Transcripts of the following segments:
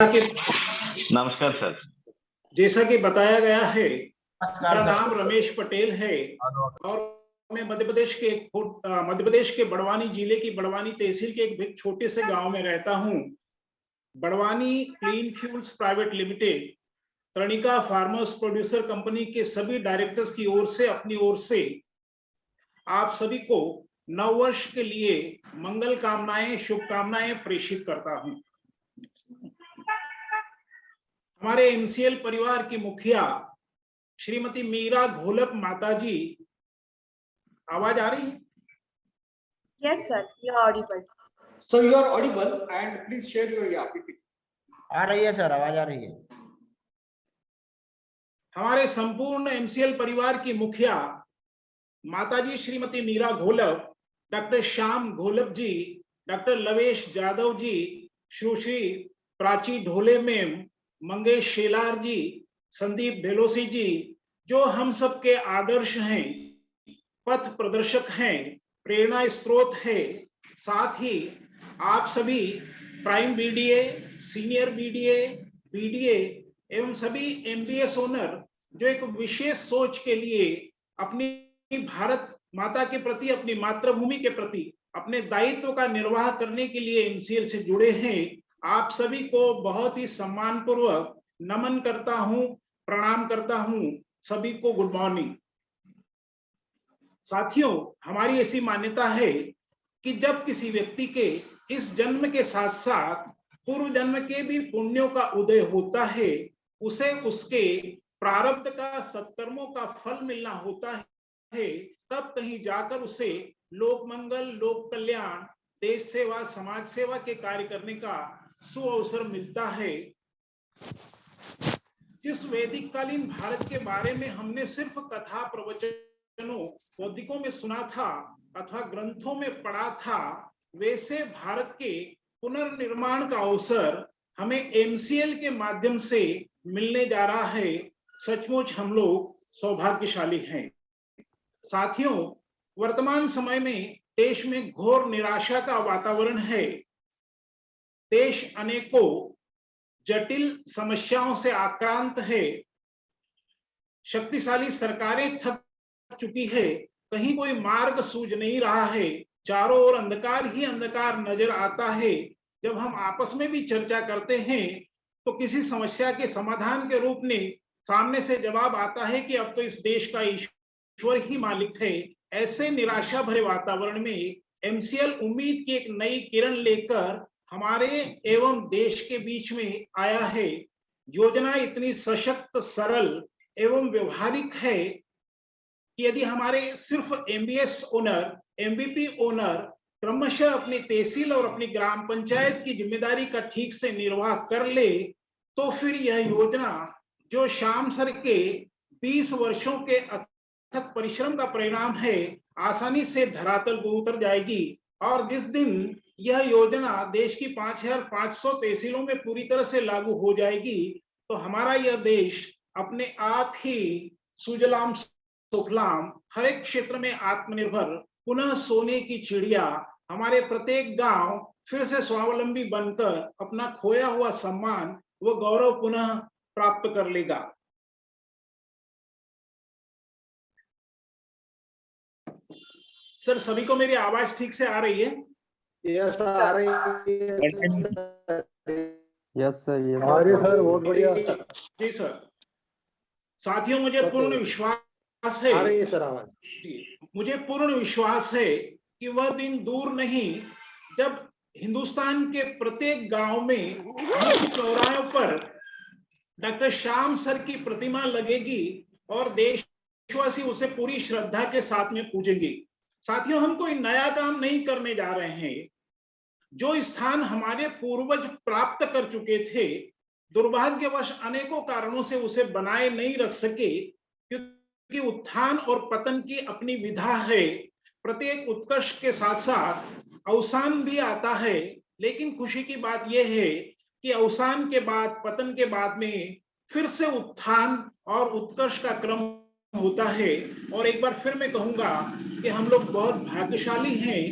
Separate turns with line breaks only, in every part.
नमस्कार सर।
जैसा कि बताया गया है, मेरा नाम रमेश पटेल है और मैं मध्य प्रदेश के बड़वानी जिले की बड़वानी तहसील के एक छोटे से गांव में रहता हूं। Barwani clean fuels private limited Taranika farmers producer company के सभी डायरेक्टर्स की ओर से अपनी ओर से आप सभी को नववर्ष के लिए मंगल कामनाएं, शुभकामनाएं प्रेषित करता हूं। हमारे एमसीएल परिवार की मुखिया श्रीमती मीरा घोलप माताजी, आवाज आ रही है?
Yes, sir. You are audible.
So you are audible and please share your PPT.
आ रही है सर, आवाज आ रही है।
हमारे संपूर्ण एमसीएल परिवार की मुखिया माताजी श्रीमती मीरा घोलप, डॉक्टर श्याम घोलप जी, डॉक्टर लवेश जादव जी, सुश्री प्राची ढोले मैम, मंगेश शेलार जी, संदीप भेलोसी जी, जो हम सबके आदर्श हैं, पथ प्रदर्शक हैं, प्रेरणा स्रोत है। साथ ही आप सभी prime BDA, senior BDA, BDA एवं सभी एमबीएस ओनर जो एक विशेष सोच के लिए अपनी भारत माता के प्रति, अपनी मातृभूमि के प्रति अपने दायित्व का निर्वाह करने के लिए एमसीएल से जुड़े हैं, आप सभी को बहुत ही सम्मान पूर्वक नमन करता हूं, प्रणाम करता हूं। सभी को गुड मॉर्निंग। साथियों, हमारी ऐसी मान्यता है कि जब किसी व्यक्ति के इस जन्म के साथ साथ पूर्व जन्म के भी पुण्यों का उदय होता है, उसे उसके प्रारब्ध का, सत्कर्मों का फल मिलना होता है, तब कहीं जाकर उसे लोक मंगल, लोक कल्याण, देश सेवा, समाज सेवा के कार्य करने का सुअवसर मिलता है। जिस वैदिक कालीन भारत के बारे में हमने सिर्फ कथा प्रवचनों, बौद्धिकों में सुना था अथवा ग्रंथों में पढ़ा था, वैसे भारत के पुनर्निर्माण का अवसर हमें एमसीएल के माध्यम से मिलने जा रहा है। सचमुच हम लोग सौभाग्यशाली हैं। साथियों, वर्तमान समय में देश में घोर निराशा का वातावरण है। देश अनेकों जटिल समस्याओं से आक्रांत है। शक्तिशाली सरकारें थक चुकी है, कहीं कोई मार्ग सूझ नहीं रहा है, चारों ओर अंधकार ही अंधकार नजर आता है। जब हम आपस में भी चर्चा करते हैं तो किसी समस्या के समाधान के रूप में सामने से जवाब आता है कि अब तो इस देश का ईश्वर ही मालिक है। ऐसे निराशा भरे वातावरण में एमसीएल उम्मीद की एक नई किरण लेकर हमारे एवं देश के बीच में आया है। योजना इतनी सशक्त, सरल एवं व्यवहारिक है कि यदि हमारे सिर्फ एमबीएस ओनर, एमबीपी ओनर क्रमशः अपनी तहसील और अपनी ग्राम पंचायत की जिम्मेदारी का ठीक से निर्वाह कर ले, तो फिर यह योजना जो श्याम सर के 20 वर्षों के अथक परिश्रम का परिणाम है, आसानी से धरातल पर उतर जाएगी। और जिस दिन यह योजना देश की 5500 तहसीलों में पूरी तरह से लागू हो जाएगी, तो हमारा यह देश अपने आप ही सुजलाम सुफलाम, हर एक क्षेत्र में आत्मनिर्भर, पुनः सोने की चिड़िया, हमारे प्रत्येक गांव फिर से स्वावलंबी बनकर अपना खोया हुआ सम्मान व गौरव पुनः प्राप्त कर लेगा। सर, सभी को मेरी आवाज ठीक से आ रही है?
यस आ रही है।
यस सर,
आ रही है सर, बहुत बढ़िया।
जी सर। साथियों, मुझे पूर्ण विश्वास है,
आ रही है सर आवाज।
मुझे पूर्ण विश्वास है कि वह दिन दूर नहीं जब हिंदुस्तान के प्रत्येक गांव में चौराहों पर डॉक्टर श्याम सर की प्रतिमा लगेगी और देशवासी उसे पूरी श्रद्धा के साथ में पूजेंगे। साथियों, हम कोई नया काम नहीं करने जा रहे हैं। जो स्थान हमारे पूर्वज प्राप्त कर चुके थे, दुर्भाग्यवश अनेकों कारणों से उसे बनाए नहीं रख सके, क्योंकि उत्थान और पतन की अपनी विधा है। प्रत्येक उत्कर्ष के साथ साथ अवसान भी आता है, लेकिन खुशी की बात यह है कि अवसान के बाद, पतन के बाद में फिर से उत्थान और उत्कर्ष का क्रम होता है। और एक बार फिर मैं कहूंगा कि हम लोग बहुत भाग्यशाली हैं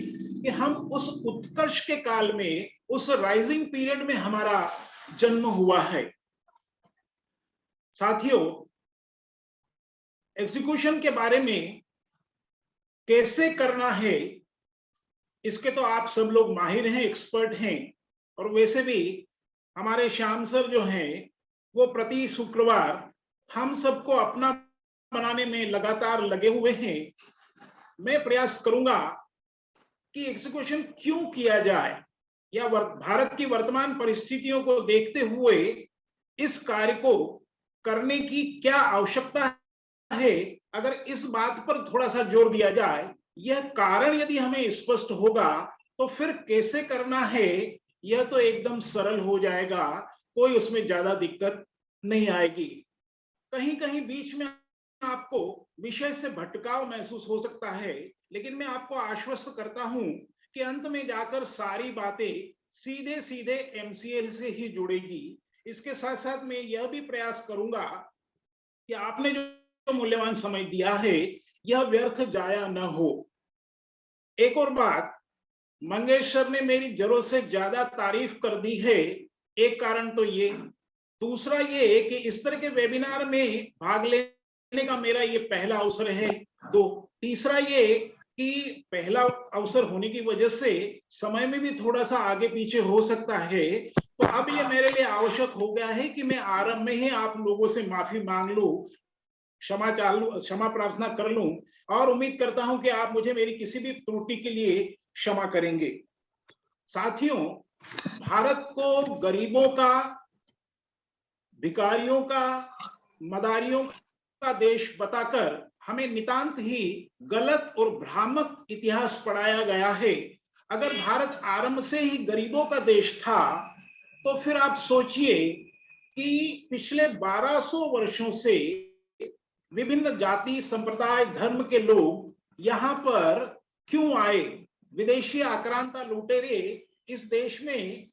कि हम उस उत्कर्ष के काल में, उस राइजिंग पीरियड में हमारा जन्म हुआ है। साथियों, एग्जीक्यूशन के बारे में कैसे करना है, इसके तो आप सब लोग माहिर हैं, एक्सपर्ट हैं। और वैसे भी हमारे श्याम सर जो हैं, वो प्रति शुक्रवार हम सबको अपना बनाने में लगातार लगे हुए हैं। मैं प्रयास करूंगा कि एग्जीक्यूशन क्यों किया जाए, या भारत की वर्तमान परिस्थितियों को देखते हुए इस कार्य को करने की क्या आवश्यकता है। अगर इस बात पर थोड़ा सा जोर दिया जाए, यह कारण यदि हमें स्पष्ट होगा, तो फिर कैसे करना है यह तो एकदम सरल हो जाएगा, कोई उसमें ज्यादा दिक्कत नहीं आएगी। कहीं कहीं बीच में आपको विषय से भटकाव महसूस हो सकता है, लेकिन मैं आपको आश्वस्त करता हूं कि अंत में जाकर सारी बातें सीधे सीधे एमसीएल से ही जुड़ेगी। इसके साथ साथ मैं यह भी प्रयास करूंगा कि आपने जो मूल्यवान समय दिया है यह व्यर्थ जाया न हो। एक और बात, मंगेश सर ने मेरी जरूरत से ज्यादा तारीफ कर दी है, एक कारण तो ये, दूसरा ये कि इस तरह के वेबिनार में भाग लेने का मेरा ये पहला अवसर है। तीसरा ये कि पहला अवसर होने की वजह से समय में भी थोड़ा सा आगे पीछे हो सकता है। तो अब ये मेरे लिए आवश्यक हो गया है कि मैं आरंभ में ही आप लोगों से माफी मांग लूं, क्षमा प्रार्थना कर लूं, और उम्मीद करता हूं कि आप मुझे मेरी किसी भी त्रुटि के लिए क्षमा करेंगे। साथियों, भारत को गरीबों का, भिखारियों का, मदारियों का देश बताकर हमें नितांत ही गलत और भ्रामक इतिहास पढ़ाया गया है। अगर भारत आरंभ से ही गरीबों का देश था, तो फिर आप सोचिए कि पिछले 1200 वर्षों से विभिन्न जाति, संप्रदाय, धर्म के लोग यहां पर क्यों आए, विदेशी आक्रांता लुटेरे इस देश में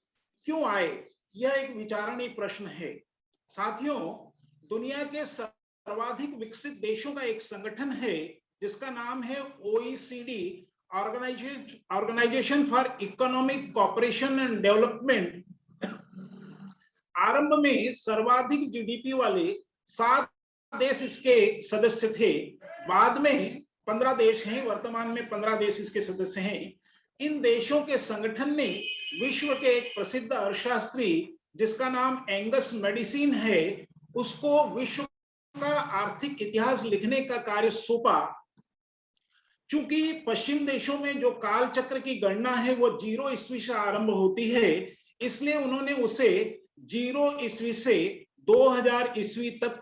क्यों आए, यह एक विचारणीय प्रश्न है। साथियों, दुनिया के सर्वाधिक विकसित देशों का एक संगठन है जिसका नाम है OECD, organisation for economic cooperation and development. आरंभ में सर्वाधिक जीडीपी वाले 7 देश इसके सदस्य थे, बाद में 15 देश हैं, वर्तमान में 15 देश इसके सदस्य हैं। इन देशों के संगठन ने विश्व के एक प्रसिद्ध अर्थशास्त्री जिसका नाम एंगस मेडिसिन है, उसको विश्व का आर्थिक इतिहास लिखने का कार्य सौंपा। चूंकि पश्चिम देशों में जो काल चक्र की गणना है वो 0 ईस्वी से आरंभ होती है, इसलिए उन्होंने उसे 0 ईस्वी से 2000 ईस्वी तक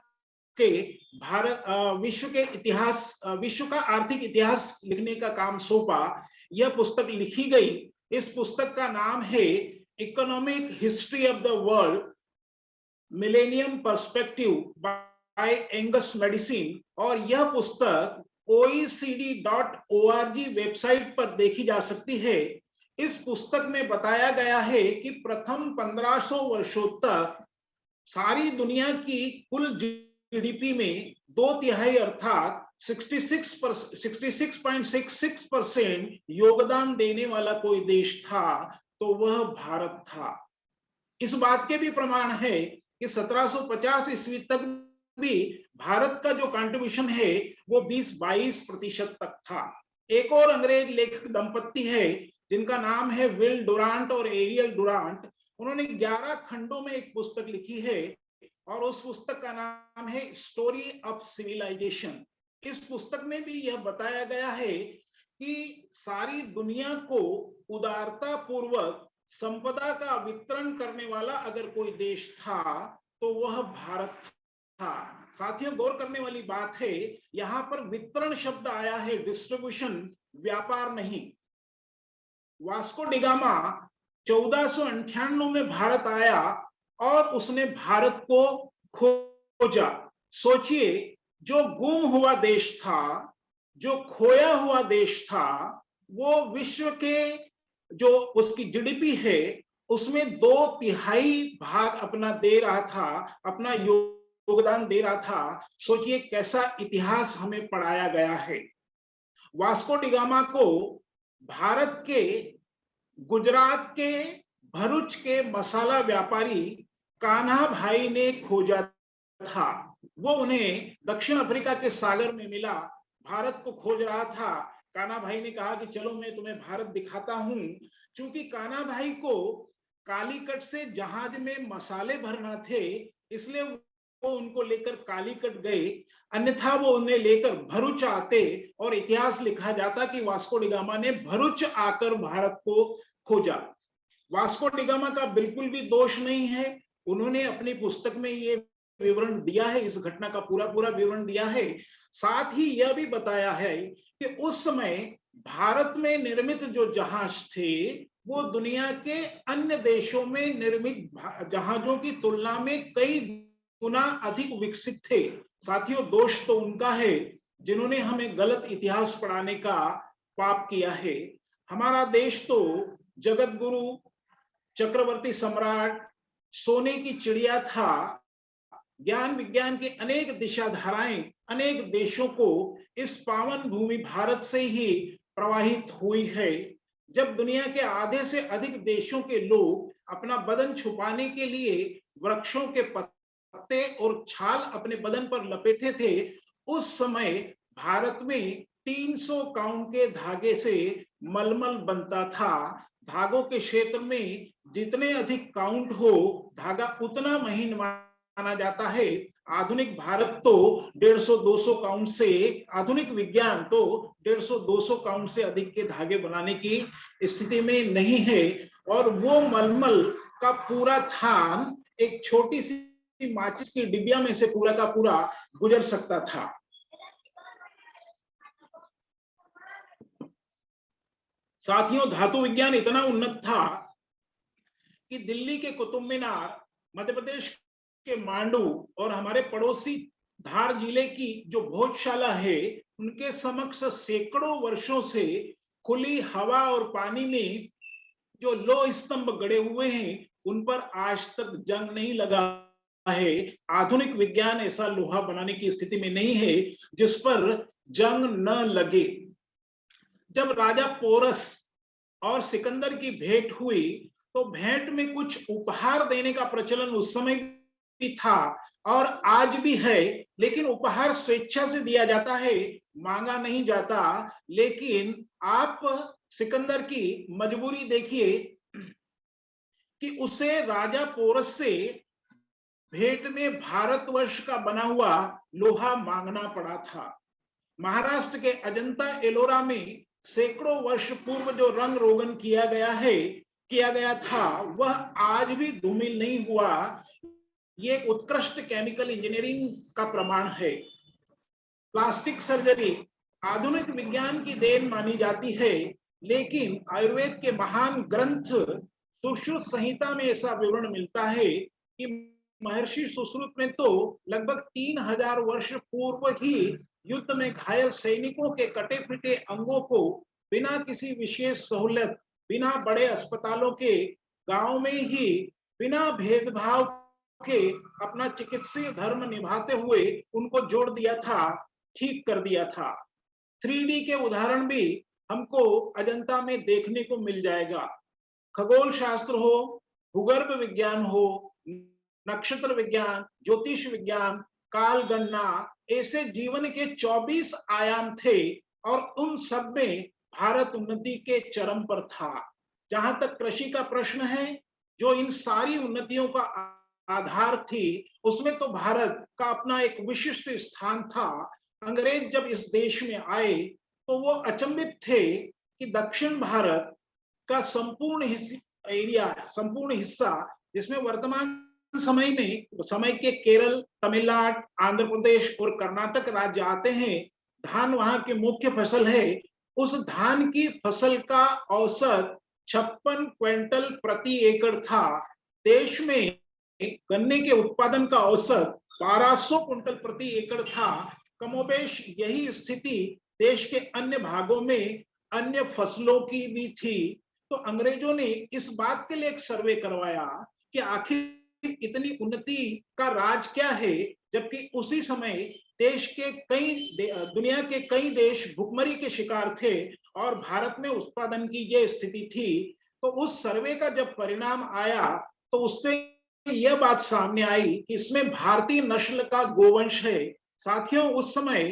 के भारत विश्व के इतिहास, विश्व का आर्थिक इतिहास लिखने का काम सौंपा। यह पुस्तक लिखी गई। इस पुस्तक का नाम है economic history of the world, millennium perspective by Angus Maddison, और यह पुस्तक OECD.org वेबसाइट पर देखी जा सकती है। इस पुस्तक में बताया गया है कि प्रथम 1500 वर्षों तक सारी दुनिया की कुल जीडीपी में 2/3 अर्थात 66.66% योगदान देने वाला कोई देश था, तो वह भारत था। इस बात के भी प्रमाण है कि 1750 ईस्वी तक भी भारत का जो कंट्रीब्यूशन है वो 20-22% तक था। एक और अंग्रेज लेखक दंपत्ति है जिनका नाम है विल डुरांट और एरियल डुरांट। उन्होंने 11 खंडों में एक पुस्तक लिखी है और उस पुस्तक का नाम है स्टोरी ऑफ सिविलाइजेशन। इस पुस्तक में भी यह बताया गया है कि सारी दुनिया को उदारता पूर्वक संपदा का वितरण करने वाला अगर कोई देश था तो वह भारत था। साथियों, गौर करने वाली बात है, यहां पर वितरण शब्द आया है, डिस्ट्रीब्यूशन, व्यापार नहीं। वास्को डिगामा 1498 में भारत आया और उसने भारत को खोजा। सोचिए, जो गुम हुआ देश था, जो खोया हुआ देश था, वो विश्व के जो उसकी जीडीपी है उसमें 2/3 भाग अपना दे रहा था, अपना योगदान दे रहा था। सोचिए कैसा इतिहास हमें पढ़ाया गया है। वास्को डिगामा को भारत के, गुजरात के, भरूच के मसाला व्यापारी कान्हा भाई ने खोजा था। वो उन्हें दक्षिण अफ्रीका के सागर में मिला, भारत को खोज रहा था। कान्हा भाई ने कहा कि चलो मैं तुम्हें भारत दिखाता हूं। क्योंकि कान्हा भाई को कालीकट से जहाज में मसाले भरना थे, इसलिए वो उनको लेकर कालीकट गए, अन्यथा वो उन्हें लेकर भरूच आते और इतिहास लिखा जाता कि वास्को डी गामा ने भरूच आकर भारत को खोजा। वास्को डी गामा का बिल्कुल भी दोष नहीं है, उन्होंने अपनी पुस्तक में ये विवरण दिया है, इस घटना का पूरा पूरा विवरण दिया है। साथ ही यह भी बताया है कि उस समय भारत में निर्मित जो जहाज थे वो दुनिया के अन्य देशों में निर्मित जहाजों की तुलना में कई गुना अधिक विकसित थे। साथियों, दोष तो उनका है जिन्होंने हमें गलत इतिहास पढ़ाने का पाप किया है। हमारा देश तो जगत गुरु, चक्रवर्ती सम्राट, सोने की चिड़िया था। ज्ञान विज्ञान की अनेक दिशा धाराएं अनेक देशों को इस पावन भूमि भारत से ही प्रवाहित हुई है। जब दुनिया के आधे से अधिक देशों के लोग अपना बदन छुपाने के लिए वृक्षों के पत्ते और छाल अपने बदन पर लपेटे थे, उस समय भारत में 300 काउंट के धागे से मलमल बनता था। धागों के क्षेत्र में जितने अधिक काउंट हो, धागा उतना महीन माना जाता है। आधुनिक भारत तो 150-200 काउंट से, आधुनिक विज्ञान तो 150-200 काउंट से अधिक के धागे बनाने की स्थिति में नहीं है। और वो मलमल का पूरा थान एक छोटी सी माचिस की डिबिया में से पूरा का पूरा गुजर सकता था। साथियों, धातु विज्ञान इतना उन्नत था कि दिल्ली के कुतुब मीनार, मध्य प्रदेश के मांडू और हमारे पड़ोसी धार जिले की जो भोजशाला है, उनके समक्ष सैकड़ों वर्षों से खुली हवा और पानी में जो लोह स्तंभ गड़े हुए हैं, उन पर आज तक जंग नहीं लगा है। आधुनिक विज्ञान ऐसा लोहा बनाने की स्थिति में नहीं है जिस पर जंग न लगे। जब राजा पोरस और सिकंदर की भेंट हुई तो भेंट में कुछ उपहार देने का प्रचलन उस समय भी था और आज भी है, लेकिन उपहार स्वेच्छा से दिया जाता है, मांगा नहीं जाता। लेकिन आप सिकंदर की मजबूरी देखिए कि उसे राजा पोरस से भेंट में भारतवर्ष का बना हुआ लोहा मांगना पड़ा था। महाराष्ट्र के अजंता एलोरा में सैकड़ों वर्ष पूर्व जो रंग रोगन किया गया था, वह आज भी धूमिल नहीं हुआ। ये एक उत्कृष्ट केमिकल इंजीनियरिंग का प्रमाण है। प्लास्टिक सर्जरी आधुनिक विज्ञान की देन मानी जाती है, लेकिन आयुर्वेद के महान ग्रंथ सुश्रुत संहिता में ऐसा विवरण मिलता है कि महर्षि सुश्रुत ने तो लगभग 3000 वर्ष पूर्व ही युद्ध में घायल सैनिकों के कटे पिटे अंगों को बिना किसी विशेष सहूलत, बिना बड़े अस्पतालों के, गांव में ही बिना भेदभाव के अपना चिकित्सीय धर्म निभाते हुए उनको जोड़ दिया था, ठीक कर दिया था। 3D के उदाहरण भी हमको अजंता में देखने को मिल जाएगा। खगोल शास्त्र हो, भूगर्भ विज्ञान हो, नक्षत्र विज्ञान, ज्योतिष विज्ञान, काल गणना, ऐसे जीवन के 24 आयाम थे और उन सब में भारत उन्नति के चरम पर था। जहां तक कृषि का प्रश्न है, जो इन सारी उन्नतियों का आधार थी, उसमें तो भारत का अपना एक विशिष्ट स्थान था। अंग्रेज जब इस देश में आए तो वो अचंभित थे कि दक्षिण भारत का संपूर्ण हिस्सा, जिसमें वर्तमान समय के केरल, तमिलनाडु, आंध्र प्रदेश और कर्नाटक राज्य आते हैं, धान वहां की मुख्य फसल है। उस धान की फसल का औसत 56 क्विंटल प्रति एकड़ था। देश में गन्ने के उत्पादन का औसत 1200 क्विंटल प्रति एकड़ था। कमोबेश यही स्थिति देश के अन्य भागों में अन्य फसलों की भी थी। तो अंग्रेजों ने इस बात के लिए एक सर्वे करवाया कि आखिर इतनी उन्नति का राज क्या है, जबकि उसी समय दुनिया के कई देश भुखमरी के शिकार थे और भारत में उत्पादन की यह स्थिति थी। तो उस सर्वे का जब परिणाम आया तो उससे यह बात सामने आई कि इसमें भारतीय नस्ल का गोवंश है। साथियों, उस समय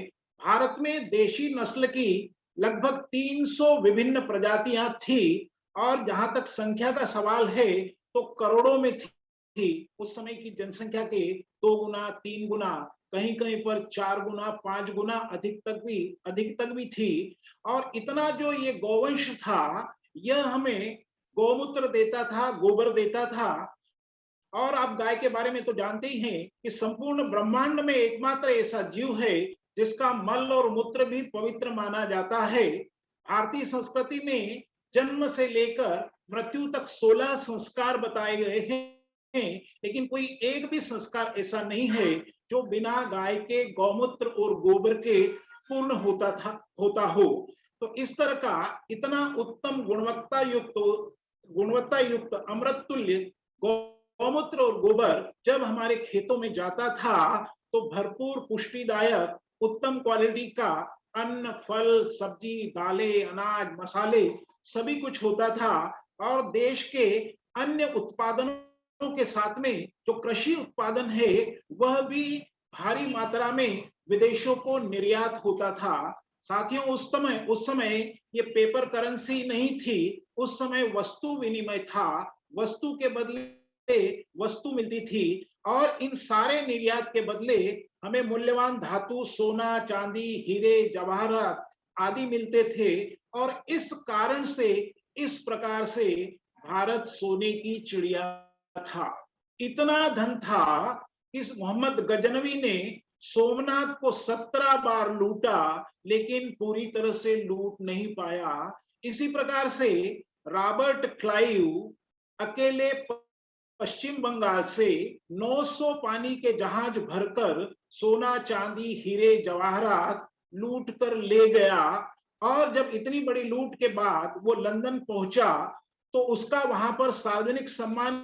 भारत में देशी नस्ल की लगभग 300 विभिन्न प्रजातियां थी और जहां तक संख्या का सवाल है तो करोड़ों में थी। उस समय की जनसंख्या के 2 गुना 3 गुना, कहीं कहीं पर 4 गुना 5 गुना अधिक तक भी थी। और इतना जो ये गौवंश था, यह हमें गौमूत्र देता था, गोबर देता था। और आप गाय के बारे में तो जानते ही हैं कि संपूर्ण ब्रह्मांड में एकमात्र ऐसा जीव है जिसका मल और मूत्र भी पवित्र माना जाता है। भारतीय संस्कृति में जन्म से लेकर मृत्यु तक 16 संस्कार बताए गए हैं, लेकिन कोई एक भी संस्कार ऐसा नहीं है जो बिना गाय के गौमूत्र और गोबर के पूर्ण होता हो। तो इस तरह का इतना उत्तम गुणवत्ता युक्त अमृत तुल्य गौमूत्र और गोबर जब हमारे खेतों में जाता था तो भरपूर पुष्टिदायक उत्तम क्वालिटी का अन्न, फल, सब्जी, दालें, अनाज, मसाले सभी कुछ होता था। और देश के अन्य उत्पादनों के साथ में जो कृषि उत्पादन है वह भी भारी मात्रा में विदेशों को निर्यात होता था। साथियों, उस समय ये पेपर करेंसी नहीं थी, उस समय वस्तु विनिमय था। वस्तु के बदले वस्तु मिलती थी और इन सारे निर्यात के बदले हमें मूल्यवान धातु, सोना, चांदी, हीरे, जवाहरात आदि मिलते थे। और इस कारण से इस प्रकार से भारत सोने की चिड़िया था। इतना धन था कि मोहम्मद गजनवी ने सोमनाथ को 17 बार लूटा लेकिन पूरी तरह से लूट नहीं पाया। इसी प्रकार से रॉबर्ट क्लाइव अकेले पश्चिम बंगाल से 900 पानी के जहाज भरकर सोना, चांदी, हीरे, जवाहरात लूट कर ले गया। और जब इतनी बड़ी लूट के बाद वो लंदन पहुंचा तो उसका वहां पर सार्वजनिक सम्मान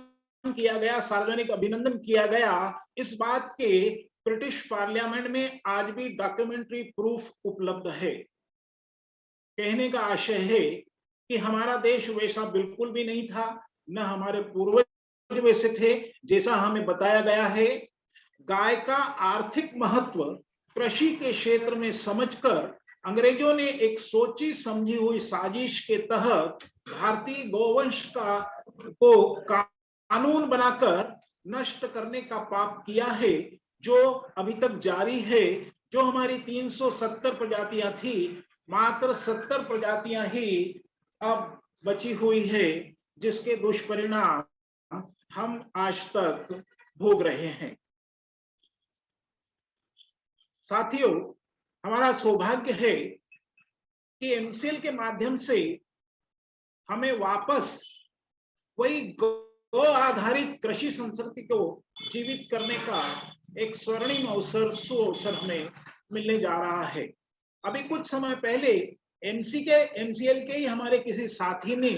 किया गया, सार्वजनिक अभिनंदन किया गया। इस बात के ब्रिटिश पार्लियामेंट में आज भी डॉक्यूमेंट्री प्रूफ उपलब्ध है। कहने का आशय है कि हमारा देश वैसा बिल्कुल भी नहीं था, न हमारे पूर्वज वैसे थे जैसा हमें बताया गया है। गाय का आर्थिक महत्व कृषि के क्षेत्र में समझकर अंग्रेजों ने एक सोची समझी हुई साजिश के तहत भारतीय गौवंश को कानून बनाकर नष्ट करने का पाप किया है, जो अभी तक जारी है। जो हमारी 370 प्रजातियां थी, मात्र 70 प्रजातियां ही अब बची हुई है, जिसके दुष्परिणाम हम आज तक भोग रहे हैं। साथियों, हमारा सौभाग्य है कि एमसीएल के माध्यम से हमें वापस वही गौ आधारित कृषि संस्कृति को जीवित करने का एक स्वर्णिम अवसर, सुअवसर हमें मिलने जा रहा है। अभी कुछ समय पहले एमसीएल के ही हमारे किसी साथी ने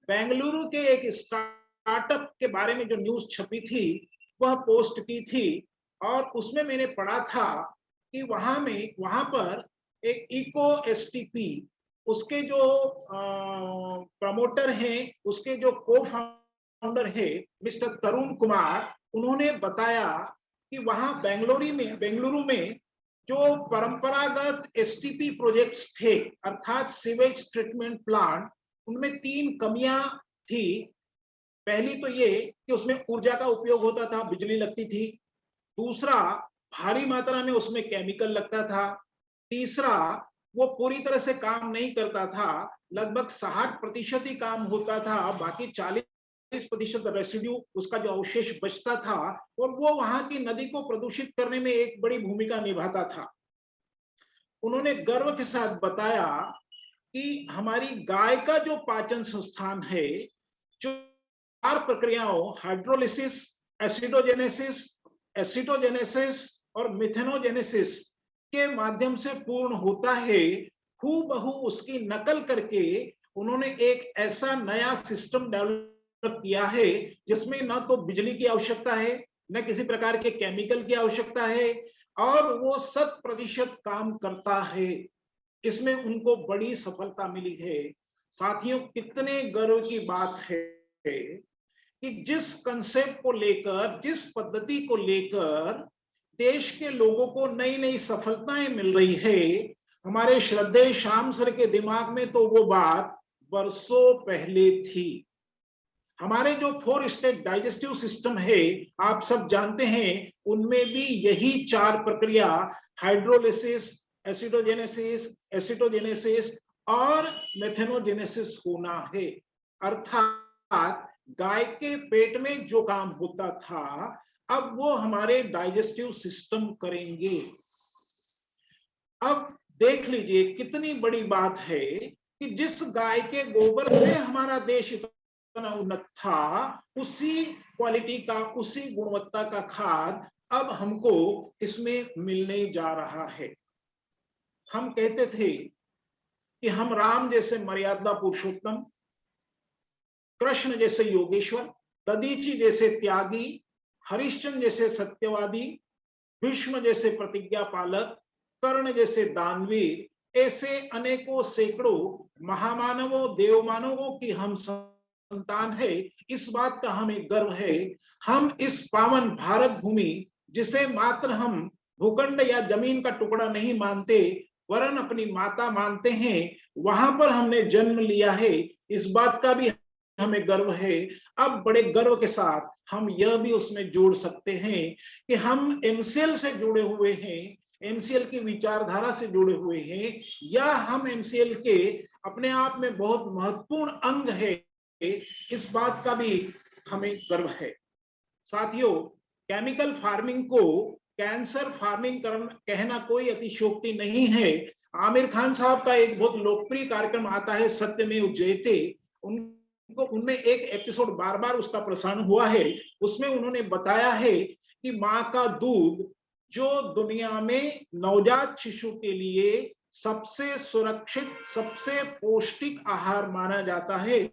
बेंगलुरु के एक स्टार्टअप के बारे में जो न्यूज छपी थी वह पोस्ट की थी। और उसमें मैंने पढ़ा था कि वहां पर एक इको एसटीपी, उसके जो प्रमोटर हैं, उसके जो को फाउंडर है मिस्टर तरुण कुमार, उन्होंने बताया कि वहां बेंगलुरु में जो परंपरागत एसटीपी प्रोजेक्ट्स थे, अर्थात सीवेज ट्रीटमेंट प्लांट, उनमें 3 कमियां थी। पहली तो ये कि उसमें ऊर्जा का उपयोग होता था, बिजली लगती थी। दूसरा, भारी मात्रा में उसमें केमिकल लगता था। तीसरा, वो पूरी तरह से काम नहीं करता था, लगभग 60% ही काम होता था, बाकी 40% रेसिड्यू, उसका जो अवशेष बचता था, और वो वहां की नदी को प्रदूषित करने में एक बड़ी भूमिका निभाता था। उन्होंने गर्व के साथ बताया कि हमारी गाय का जो पाचन संस्थान है, जो 4 प्रक्रियाओं हाइड्रोलिसिस, एसिटोजेनेसिस और मिथेनोजेनेसिस के माध्यम से पूर्ण होता है, हूबहू उसकी नकल करके उन्होंने एक ऐसा नया सिस्टम डेवलप किया है जिसमें न तो बिजली की आवश्यकता है, न किसी प्रकार के केमिकल की आवश्यकता है, और वो 100% काम करता है। इसमें उनको बड़ी सफलता मिली है। साथियों, कितने गर्व की बात है कि जिस कंसेप्ट को लेकर, जिस पद्धति को लेकर देश के लोगों को नई नई सफलताएं मिल रही है, हमारे श्रद्धेय श्याम सर के दिमाग में तो वो बात वर्षों पहले थी। हमारे जो 4 स्टेट डाइजेस्टिव सिस्टम है, आप सब जानते हैं, उनमें भी यही 4 प्रक्रिया, हाइड्रोलिसिस, एसिटोजेनेसिस और मेथेनोजेनेसिस होना है। अर्थात गाय के पेट में जो काम होता था, अब वो हमारे डाइजेस्टिव सिस्टम करेंगे। अब देख लीजिए कितनी बड़ी बात है कि जिस गाय के गोबर से हमारा देश इतना उन्नत था, उसी क्वालिटी का, उसी गुणवत्ता का खाद अब हमको इसमें मिलने जा रहा है। हम कहते थे कि हम राम जैसे मर्यादा पुरुषोत्तम, कृष्ण जैसे योगेश्वर, दधीची जैसे त्यागी, हरिश्चंद्र जैसे सत्यवादी, भीष्म जैसे प्रतिज्ञा पालक, कर्ण जैसे दानवीर, ऐसे अनेकों सैकड़ों महामानवों, देवमानवों की हम संतान है। इस बात का हमें गर्व है। हम इस पावन भारत भूमि, जिसे मात्र हम भूखंड या जमीन का टुकड़ा नहीं मानते, वरन अपनी माता मानते हैं, वहां पर हमने जन्म लिया है। इस बात का भी हमें गर्व है। अब बड़े गर्व के साथ हम यह भी उसमें जोड़ सकते हैं कि हम एमसीएल से जुड़े हुए हैं, एमसीएल की विचारधारा से जुड़े हुए हैं, या हम एमसीएल के अपने आप में बहुत महत्वपूर्ण अंग है। इस बात का भी हमें गर्व है। साथियों, केमिकल फार्मिंग को कैंसर फार्मिंग कहना कोई अतिशयोक्ति नहीं है। आमिर खान साहब का एक बहुत लोकप्रिय कार्यक्रम आता है, सत्यमेव जयते। उनमें एक एपिसोड बार बार उसका प्रसारण हुआ है। उसमें उन्होंने बताया है कि मां का दूध जो दुनिया में नवजात शिशु के लिए सबसे सुरक्षित, सबसे पौष्टिक आहार माना जाता है।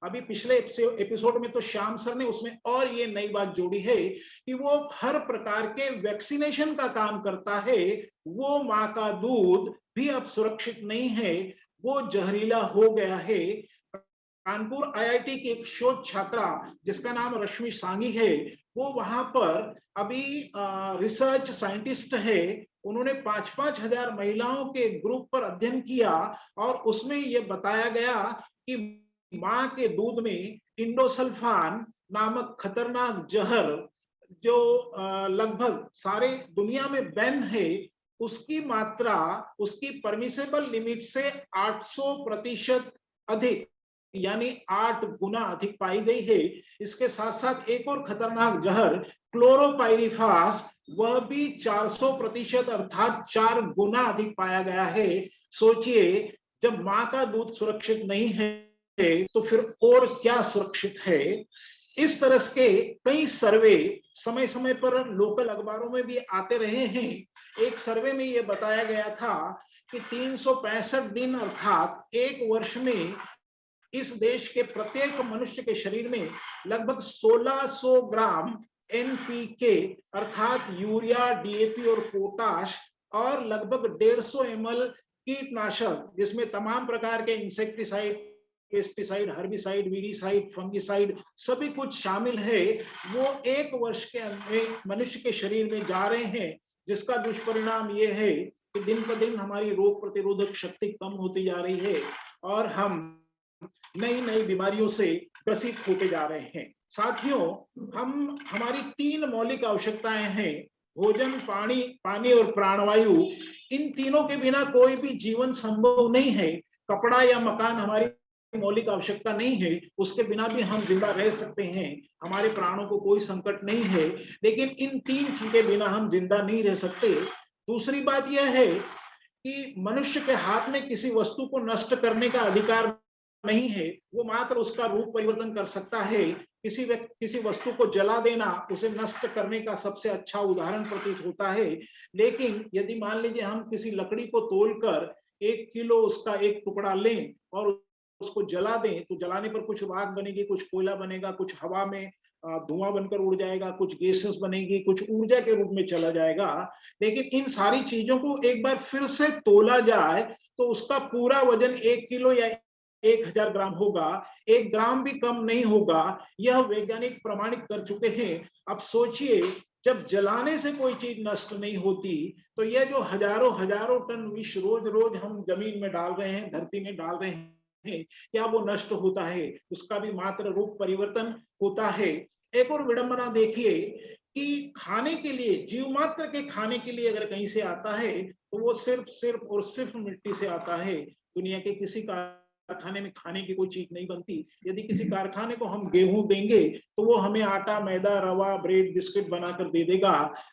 अभी पिछले एपिसोड में तो श्याम सर ने उसमें और ये नई बात जोड़ी है कि वो हर प्रकार के वैक्सीनेशन का काम करता है। वो मां का दूध भी अब सुरक्षित नहीं है, वो जहरीला हो गया है। कानपुर आईआईटी की एक शोध छात्रा जिसका नाम रश्मि सांगी है, वो वहां पर अभी रिसर्च साइंटिस्ट है। उन्होंने 5-5 हजार महिलाओं के ग्रुप पर अध्ययन किया और उसमें यह बताया गया कि मां के दूध में इंडोसल्फान नामक खतरनाक जहर, जो लगभग सारे दुनिया में बैन है, उसकी मात्रा उसकी परमिसेबल लिमिट से 800% अधिक, यानी 8 गुना अधिक पाई गई है। इसके साथ साथ एक और खतरनाक जहर क्लोरोपाइरिफास, वह भी 400% अर्थात 4 गुना अधिक पाया गया है। सोचिए, जब मां का दूध सुरक्षित नहीं है तो फिर और क्या सुरक्षित है। इस तरह के कई सर्वे समय समय पर लोकल अखबारों में भी आते रहे हैं। एक सर्वे में यह बताया गया था कि 365 दिन अर्थात 1 वर्ष में इस देश के प्रत्येक मनुष्य के शरीर में लगभग 1600 ग्राम एनपीके अर्थात यूरिया, डीएपी और पोटाश और लगभग 150 ml कीटनाशक, जिसमें तमाम प्रकार के insecticide, pesticide, herbicide, weedicide, fungicide सभी कुछ शामिल है, वो 1 वर्ष के अंदर मनुष्य के शरीर में जा रहे हैं। जिसका दुष्परिणाम ये है कि दिन ब दिन हमारी रोग प्रतिरोधक शक्ति कम होती जा रही है और हम नई नई बीमारियों से ग्रसित होते जा रहे हैं। साथियों, हमारी 3 मौलिक आवश्यकताएं हैं, भोजन, पानी और प्राणवायु। इन तीनों के बिना कोई भी जीवन संभव नहीं है। कपड़ा या मकान हमारी मौलिक आवश्यकता नहीं है, उसके बिना भी हम जिंदा रह सकते हैं, हमारे प्राणों को कोई संकट नहीं है, लेकिन इन 3 चीजें बिना हम जिंदा नहीं रह सकते। दूसरी बात यह है कि मनुष्य के हाथ में किसी वस्तु को नष्ट करने का अधिकार नहीं है, वो मात्र उसका रूप परिवर्तन कर सकता है। किसी वस्तु को जला देना उसे नष्ट करने का सबसे अच्छा उदाहरण प्रतीत होता है। लेकिन यदि मान लीजिए हम किसी लकड़ी को तोड़कर 1 किलो उसका एक टुकड़ा लें और उसको जला दें, तो जलाने पर कुछ राख बनेगी, कुछ कोयला बनेगा, कुछ हवा में धुआं बनकर उड़ जाएगा, कुछ गैसेस बनेगी, कुछ ऊर्जा के रूप में चला जाएगा। लेकिन इन सारी चीजों को एक बार फिर से तोला जाए तो उसका पूरा वजन 1 किलो या 1000 ग्राम होगा, 1 ग्राम भी कम नहीं होगा, यह वैज्ञानिक प्रमाणित कर चुके हैं। अब सोचिए, जब जलाने से कोई चीज नष्ट नहीं होती, तो यह जो हजारों हजारों टन विष रोज रोज हम जमीन में डाल रहे हैं, धरती में डाल रहे हैं, क्या वो नष्ट होता है? उसका भी मात्र रूप परिवर्तन होता है। एक और विडंबना देखिए कि खाने के लिए, जीव मात्र के खाने के लिए अगर कहीं से आता है, तो वो सिर्फ और सिर्फ मिट्टी से आता है। दुनिया के किसी कारखाने में खाने की कोई चीज नहीं बनती। यदि किसी कारखाने को हम गेहूं देंगे, तो वो हमें आटा, मैदा, रवा, ब्रेड, बिस्किट बनाकर दे देगा।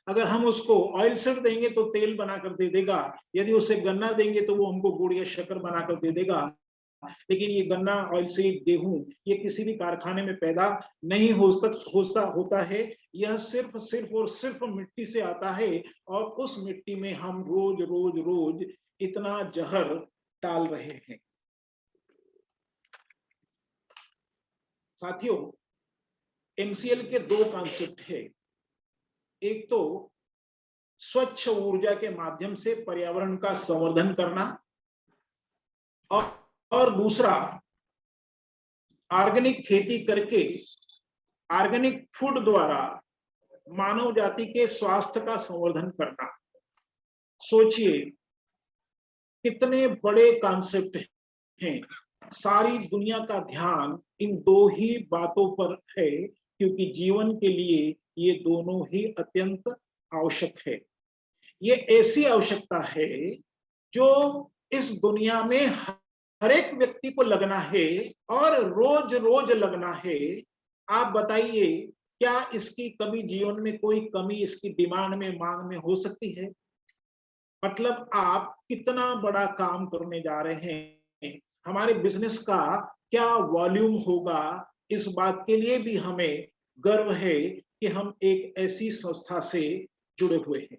अगर हम उसको ऑयल सीड देंगे तो तेल बनाकर दे देगा। यदि उसे गन्ना देंगे तो वो हमको गुड़ या शक्कर बनाकर दे देगा। लेकिन ये गन्ना, ऑयल सीड, गेहूं, ये किसी भी कारखाने में पैदा नहीं होता है। यह सिर्फ और सिर्फ मिट्टी से आता है, और उस मिट्टी में हम रोज रोज रोज इतना जहर डाल रहे हैं। साथियों, MCL के 2 कॉन्सेप्ट है। एक तो स्वच्छ ऊर्जा के माध्यम से पर्यावरण का संवर्धन करना, और दूसरा ऑर्गेनिक खेती करके, ऑर्गेनिक फूड द्वारा मानव जाति के स्वास्थ्य का संवर्धन करना। सोचिए कितने बड़े कॉन्सेप्ट हैं। सारी दुनिया का ध्यान इन 2 ही बातों पर है, क्योंकि जीवन के लिए ये दोनों ही अत्यंत आवश्यक है। ये ऐसी आवश्यकता है जो इस दुनिया में हर एक व्यक्ति को लगना है, और रोज रोज लगना है। आप बताइए, क्या इसकी कभी जीवन में कोई कमी इसकी डिमांड में, मांग में हो सकती है? मतलब आप कितना बड़ा काम करने जा रहे हैं, हमारे बिजनेस का क्या वॉल्यूम होगा, इस बात के लिए भी हमें गर्व है कि हम एक ऐसी संस्था से जुड़े हुए हैं।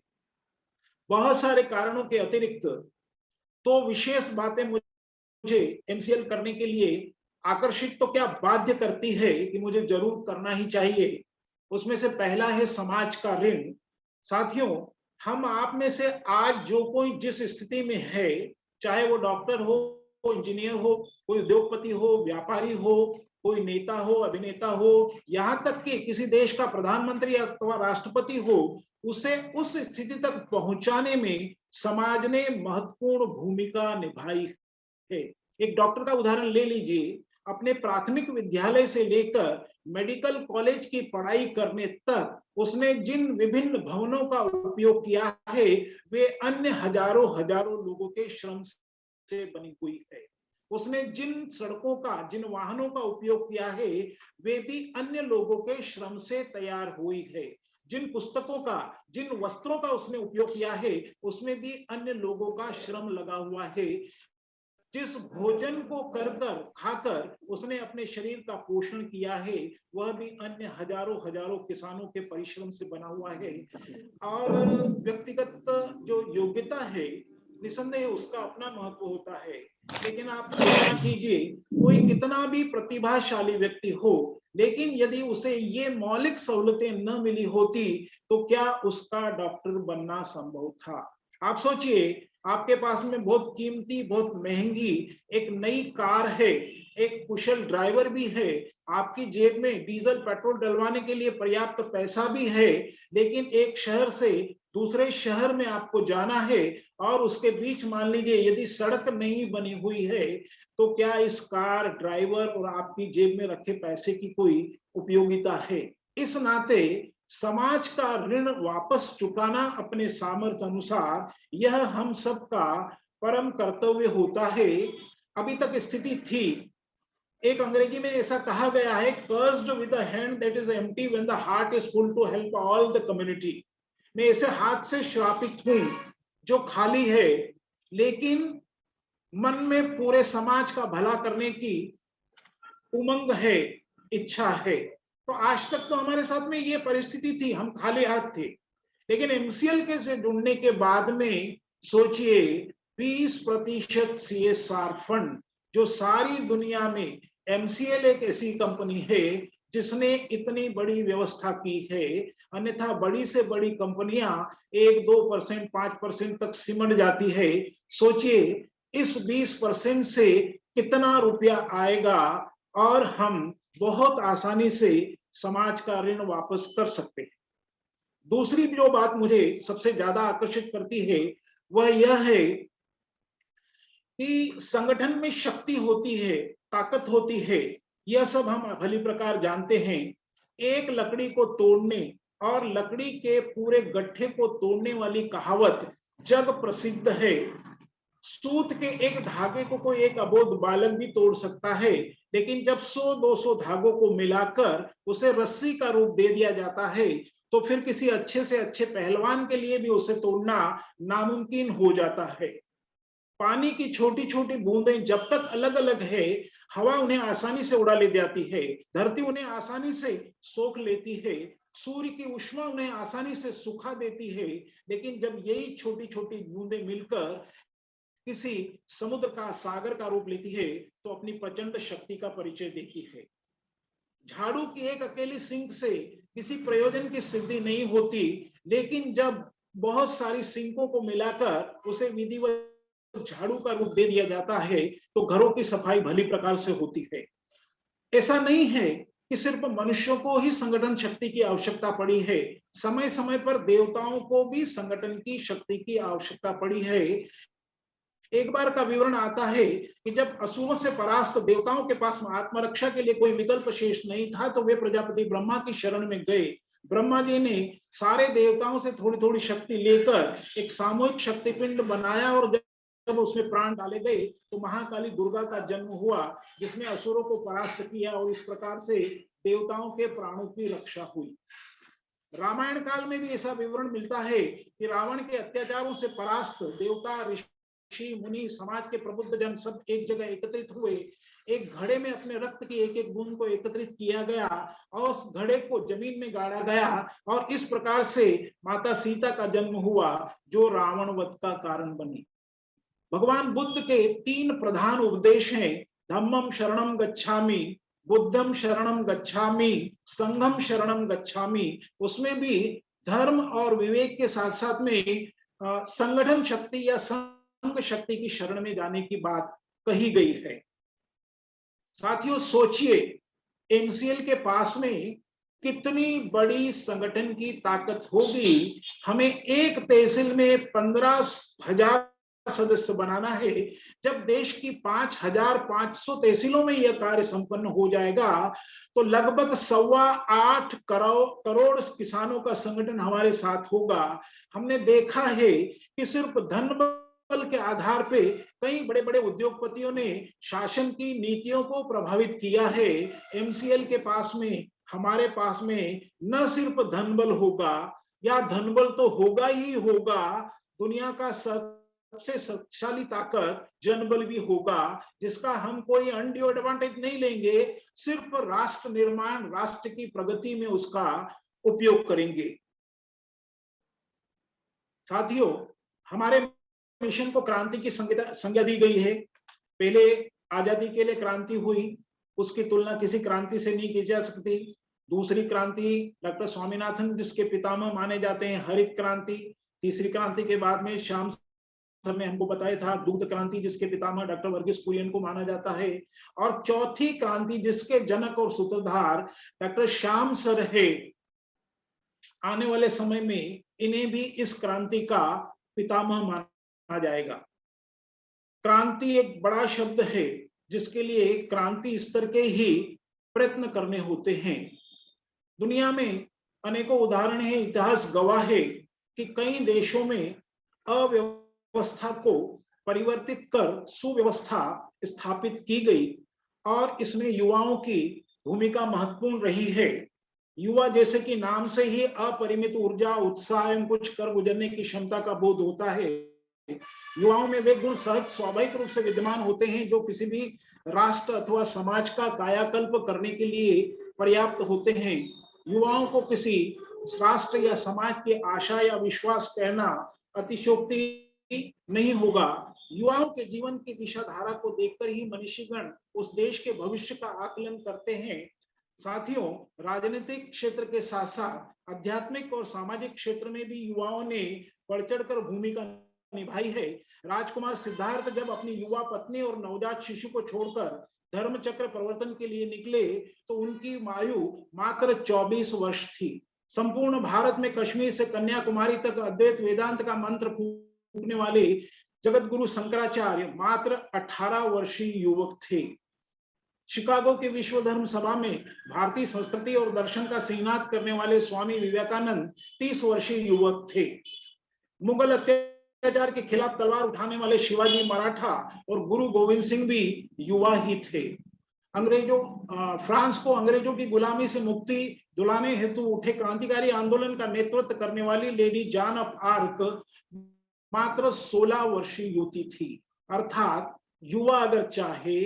बहुत सारे कारणों के अतिरिक्त तो विशेष बातें मुझे MCL करने के लिए आकर्षित तो क्या बाध्य करती है कि मुझे जरूर करना ही चाहिए। उसमें से पहला है समाज का ऋण। साथियों, हम आप में से आज जो कोई जिस स्थिति में है, चाहे वो डॉक्टर हो, इंजीनियर हो, कोई उद्योगपति हो, व्यापारी हो, कोई नेता हो, अभिनेता हो, यहां तक कि किसी देश का प्रधानमंत्री अथवा राष्ट्रपति हो, उसे उस स्थिति तक पहुंचाने में समाज ने महत्वपूर्ण भूमिका निभाई है। एक डॉक्टर का उदाहरण ले लीजिए। अपने प्राथमिक विद्यालय से लेकर मेडिकल कॉलेज की पढ़ाई करने तक उसने जिन विभिन्न भवनों का उपयोग किया है, वे अन्य हजारों हजारों लोगों के श्रम से बनी हुई है। उसने जिन सड़कों का, जिन वाहनों का उपयोग किया है, वे भी अन्य लोगों के श्रम से तैयार हुई है। जिन पुस्तकों का, जिन वस्त्रों का उसने उपयोग किया है, उसमें भी अन्य लोगों का श्रम लगा हुआ है। जिस भोजन को खाकर उसने अपने शरीर का पोषण किया है, वह भी अन्य हजारों हजारों किसानों के परिश्रम से बना हुआ है। और व्यक्तिगत जो योग्यता है, निसंदेह उसका अपना महत्व होता है। लेकिन आप कल्पना कीजिए, कोई कितना भी प्रतिभाशाली व्यक्ति हो, लेकिन यदि उसे ये मौलिक सहूलतें न मिली होती, तो क्या उसका डॉक्टर बनना संभव था? आप सोचिए, आपके पास में बहुत कीमती, बहुत महंगी एक नई कार है, एक कुशल ड्राइवर भी है, आपकी जेब में डीजल पेट्रोल डलवाने के लिए पर्याप्त पैसा भी है, लेकिन एक शहर से दूसरे शहर में आपको जाना है, और उसके बीच मान लीजिए यदि सड़क नहीं बनी हुई है, तो क्या इस कार, ड्राइवर और आपकी जेब में रखे पैसे की कोई उपयोगिता है? इस नाते समाज का ऋण वापस चुकाना अपने सामर्थ्य अनुसार, यह हम सबका परम कर्तव्य होता है। अभी तक स्थिति थी, एक अंग्रेजी में ऐसा कहा गया है, cursed with the hand that is empty when the heart is full to help all the community। मैं ऐसे हाथ से श्रापित हूं जो खाली है, लेकिन मन में पूरे समाज का भला करने की उमंग है, इच्छा है। तो आज तक तो हमारे साथ में ये परिस्थिति थी, हम खाली हाथ थे। लेकिन MCL के से जुड़ने के बाद में सोचिए, 20% CSR फंड, जो सारी दुनिया में MCL एक ऐसी कंपनी है जिसने इतनी बड़ी व्यवस्था की है। अन्यथा बड़ी से बड़ी कंपनियां 1-2%, 5% तक सिमट जाती है। सोचिए, इस 20% से कितना रुपया आएगा और हम बहुत आसानी से समाज का ऋण वापस कर सकते हैं। दूसरी जो बात मुझे सबसे ज्यादा आकर्षित करती है वह यह है कि संगठन में शक्ति होती है, ताकत होती है, यह सब हम भली प्रकार जानते हैं। एक लकड़ी को तोड़ने और लकड़ी के पूरे गट्ठे को तोड़ने वाली कहावत जग प्रसिद्ध है। सूत के एक धागे को कोई एक अबोध बालक भी तोड़ सकता है, लेकिन जब 100-200 धागों को मिलाकर उसे रस्सी का रूप दे दिया जाता है तो फिर किसी अच्छे से अच्छे पहलवान के लिए भी उसे तोड़ना नामुमकिन हो जाता है। पानी की छोटी छोटी बूंदें जब तक अलग अलग है, हवा उन्हें आसानी से उड़ा ले जाती है, धरती उन्हें आसानी से सोख लेती है, सूर्य की उष्मा उन्हें आसानी से सुखा देती है, लेकिन जब यही छोटी छोटी बूंदें मिलकर किसी समुद्र का, सागर का रूप लेती है तो अपनी प्रचंड शक्ति का परिचय देती है। झाड़ू की एक अकेली सिंक से किसी प्रयोजन की सिद्धि नहीं होती, लेकिन जब बहुत सारी सिंकों को मिलाकर उसे विधिवत झाड़ू का रूप दे दिया जाता है तो घरों की सफाई भली प्रकार से होती है। ऐसा नहीं है कि सिर्फ मनुष्यों को ही संगठन शक्ति की आवश्यकता पड़ी है, समय समय पर देवताओं को भी संगठन की शक्ति की आवश्यकता पड़ी है। एक बार का विवरण आता है कि जब असुरों से परास्त देवताओं के पास आत्मरक्षा के लिए कोई विकल्प शेष नहीं था तो वे प्रजापति ब्रह्मा की शरण में गए। ब्रह्मा जी ने सारे देवताओं से थोड़ी थोड़ी शक्ति लेकर एक सामूहिक शक्तिपिंड बनाया और जब उसमें प्राण डाले गए तो महाकाली दुर्गा का जन्म हुआ, जिसने असुरों को परास्त किया और इस प्रकार से देवताओं के प्राणों की रक्षा हुई। रामायण काल में भी ऐसा विवरण मिलता है कि रावण के अत्याचारों से परास्त देवता, ऋषि, मुनि, समाज के प्रबुद्ध जन सब एक जगह एकत्रित हुए। एक घड़े में अपने रक्त की एक एक बूंद को एकत्रित किया गया और उस घड़े को जमीन में गाड़ा गया और इस प्रकार से माता सीता का जन्म हुआ जो रावण वध का कारण बनी। भगवान बुद्ध के 3 प्रधान उपदेश हैं, धम्मम शरणम गच्छामि, बुद्धम शरणम गच्छामि, संघम शरणम गच्छामि। उसमें भी धर्म और विवेक के साथ साथ में संगठन शक्ति या संघ शक्ति की शरण में जाने की बात कही गई है। साथियों सोचिए, एमसीएल के पास में कितनी बड़ी संगठन की ताकत होगी। हमें एक तहसील में 15,000 सदस्य बनाना है। जब देश की 5,500 तहसीलों में यह कार्य संपन्न हो जाएगा तो लगभग 8.25 करोड़ किसानों का संगठन हमारे साथ होगा। हमने देखा है कि सिर्फ धन बल के आधार पे कई बड़े बड़े उद्योगपतियों ने शासन की नीतियों को प्रभावित किया है। एमसीएल के पास में, हमारे पास में न सिर्फ धन बल होगा, या धन बल तो होगा ही होगा, दुनिया का सबसे शक्तिशाली ताकत जनबल भी होगा, जिसका हम कोई अनड्यू एडवांटेज नहीं लेंगे, सिर्फ राष्ट्र निर्माण, राष्ट्र की प्रगति में उसका उपयोग करेंगे। साथियों, हमारे मिशन को क्रांति की संज्ञा दी गई है। पहले आजादी के लिए क्रांति हुई, उसकी तुलना किसी क्रांति से नहीं की जा सकती। दूसरी क्रांति डॉक्टर स्वामीनाथन जिसके पितामह माने जाते हैं, हरित क्रांति। तीसरी क्रांति के बाद में श्याम सर ने हमको बताया था दूध क्रांति, जिसके पितामह डॉक्टर वर्गीस कुरियन को माना जाता है। और चौथी क्रांति जिसके जनक और सूत्रधार डॉक्टर श्याम सर है। आने वाले समय में इन्हें भी इस क्रांति का पितामह माना जाएगा। क्रांति एक बड़ा शब्द है जिसके लिए क्रांति स्तर के ही प्रयत्न करने होते हैं। दुनिया में अनेकों उदाहरण हैं, इतिहास गवाह है कि कई देशों में अव्यवस्था को परिवर्तित कर सुव्यवस्था स्थापित की गई और इसमें युवाओं की भूमिका महत्वपूर्ण रही है। युवा जैसे कि नाम से ही अपरिमित ऊर्जा, उत्साह एवं कुछ कर गुजरने की क्षमता का बोध होता है। युवाओं में वे गुण सहज स्वाभाविक रूप से विद्यमान होते हैं जो किसी भी राष्ट्र अथवा समाज का कायाकल्प करने के लिए पर्याप्त होते हैं। युवाओं को किसी राष्ट्र या समाज की आशा या विश्वास कहना अतिशयोक्ति नहीं होगा। युवाओं के जीवन की दिशा धारा को देखकर ही मनुष्यगण उस देश के भविष्य का आकलन करते हैं। साथियों, राजनीतिक क्षेत्र के साथ साथ आध्यात्मिक और सामाजिक क्षेत्र में भी युवाओं ने बढ़ चढ़कर भूमिका निभाई है। राजकुमार सिद्धार्थ जब अपनी युवा पत्नी और नवजात शिशु को छोड़कर धर्मचक्र प्रवर्तन के लिए निकले तो उनकी आयु मात्र 24 वर्ष थी। संपूर्ण भारत में कश्मीर से कन्याकुमारी तक अद्वैत वेदांत का मंत्र फूंकने वाले जगत गुरु शंकराचार्य मात्र 18 वर्षीय युवक थे। शिकागो के विश्व धर्म सभा में भारतीय संस्कृति और दर्शन का सिंहनाद करने वाले स्वामी विवेकानंद 30 वर्षीय युवक थे। मुगल अत्याचार के खिलाफ तलवार उठाने वाले शिवाजी मराठा और गुरु गोविंद सिंह भी युवा ही थे। फ्रांस को अंग्रेजों की गुलामी से मुक्ति दिलाने हेतु उठे क्रांतिकारी आंदोलन का नेतृत्व करने वाली लेडी जॉन ऑफ आर्क मात्र 16 वर्षीय युवती थी। अर्थात युवा अगर चाहे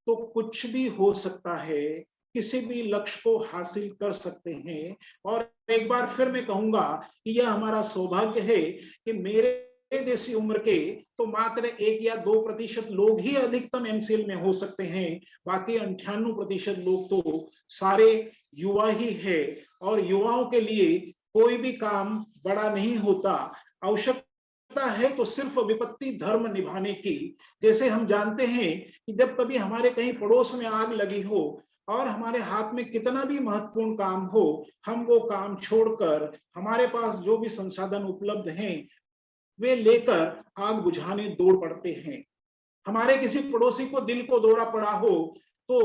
तो कुछ भी हो सकता है, किसी भी लक्ष्य को हासिल कर सकते हैं। और एक बार फिर मैं कहूंगा कि यह हमारा सौभाग्य है कि मेरे जैसी उम्र के तो मात्र 1 या 2% लोग ही अधिकतम एमसीएल में हो सकते हैं, बाकी 98% लोग तो सारे युवा ही है। और युवाओं के लिए कोई भी काम बड़ा नहीं होता, आवश्यकता है तो सिर्फ विपत्ति धर्म निभाने की। जैसे हम जानते हैं कि जब कभी हमारे कहीं पड़ोस में आग लगी हो और हमारे हाथ में कितना भी महत्वपूर्ण काम हो, हम वो काम छोड़कर हमारे पास जो भी संसाधन उपलब्ध हैं वे लेकर आग बुझाने दौड़ पड़ते हैं। हमारे किसी पड़ोसी को दिल को दौरा पड़ा हो तो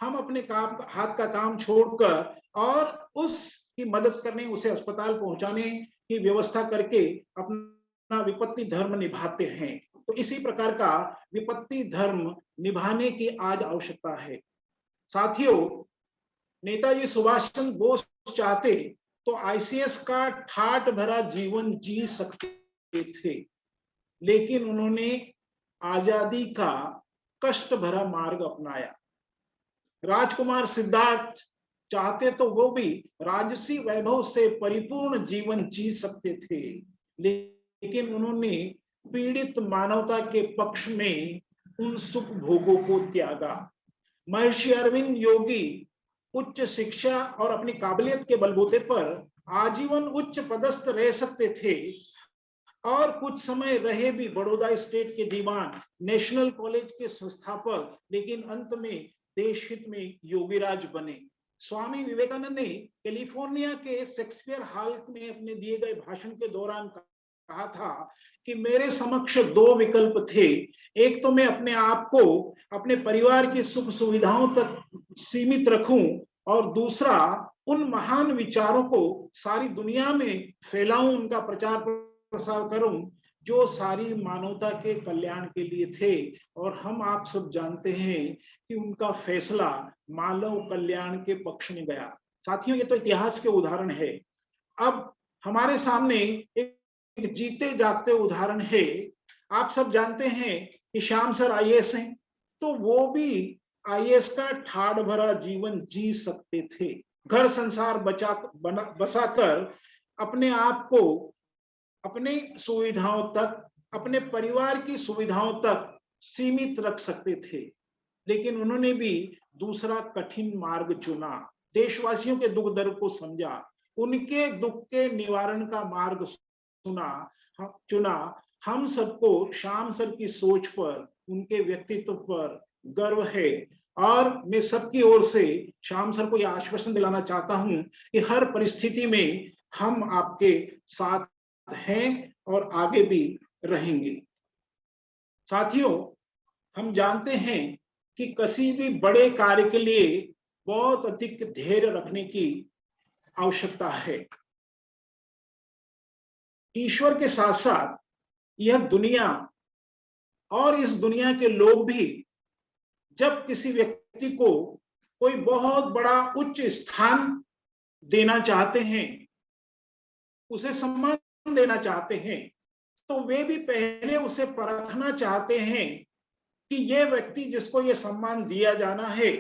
हम अपने हाथ का काम छोड़कर और उसकी मदद करने, उसे अस्पताल पहुंचाने की व्यवस्था करके अपना विपत्ति धर्म निभाते हैं। तो इसी प्रकार का विपत्ति धर्म निभाने की आज आवश्यकता है। साथियों, नेताजी सुभाष चंद्र बोस चाहते तो आईसीएस का ठाठ भरा जीवन जी सकते थे, लेकिन उन्होंने आजादी का कष्ट भरा मार्ग अपनाया। राजकुमार सिद्धार्थ चाहते तो वो भी राजसी वैभव से परिपूर्ण जीवन जी सकते थे, लेकिन उन्होंने पीड़ित मानवता के पक्ष में उन सुख भोगों को त्यागा। महर्षि अरविंद योगी उच्च शिक्षा और अपनी काबिलियत के बलबूते पर आजीवन उच्च पदस्थ रह सकते थे और कुछ समय रहे भी बड़ौदा स्टेट के दीवान, नेशनल कॉलेज के संस्थापक, लेकिन अंत में देश हित में योगीराज बने। स्वामी विवेकानंद ने कैलिफोर्निया के शेक्सपियर हॉल में अपने दिए गए भाषण के दौरान कहा था कि मेरे समक्ष 2 विकल्प थे, एक तो मैं अपने आप को अपने परिवार की सुख सुविधाओं तक सीमित रखूं और दूसरा उन महान विचारों को सारी दुनिया में फैलाऊं, उनका प्रचार प्रसार करूं जो सारी मानवता के कल्याण के लिए थे। और हम आप सब जानते हैं कि उनका फैसला मानव कल्याण के पक्ष में गया। साथियों, ये तो इतिहास के उदाहरण है। अब हमारे सामने एक जीते जागते उदाहरण है। आप सब जानते हैं कि श्याम सर आईएएस हैं, तो वो भी आईएएस का ठाड़ भरा जीवन जी सकते थे, घर संसार बसाकर अपने आप को अपने सुविधाओं तक, अपने परिवार की सुविधाओं तक सीमित रख सकते थे, लेकिन उन्होंने भी दूसरा कठिन मार्ग चुना। देशवासियों के दुख दर्द को समझा, उनके दुख के निवारण का मार्ग चुना। हम सबको श्याम सर की सोच पर, उनके व्यक्तित्व पर गर्व है और मैं सबकी ओर से श्याम सर को यह आश्वासन दिलाना चाहता हूं कि हर परिस्थिति में हम आपके साथ हैं और आगे भी रहेंगे। साथियों, हम जानते हैं कि किसी भी बड़े कार्य के लिए बहुत अधिक धैर्य रखने की आवश्यकता है। ईश्वर के साथ साथ यह दुनिया और इस दुनिया के लोग भी जब किसी व्यक्ति को कोई बहुत बड़ा उच्च स्थान देना चाहते हैं, उसे सम्मान देना चाहते हैं, तो वे भी पहले उसे परखना चाहते हैं कि यह व्यक्ति जिसको यह सम्मान दिया जाना है,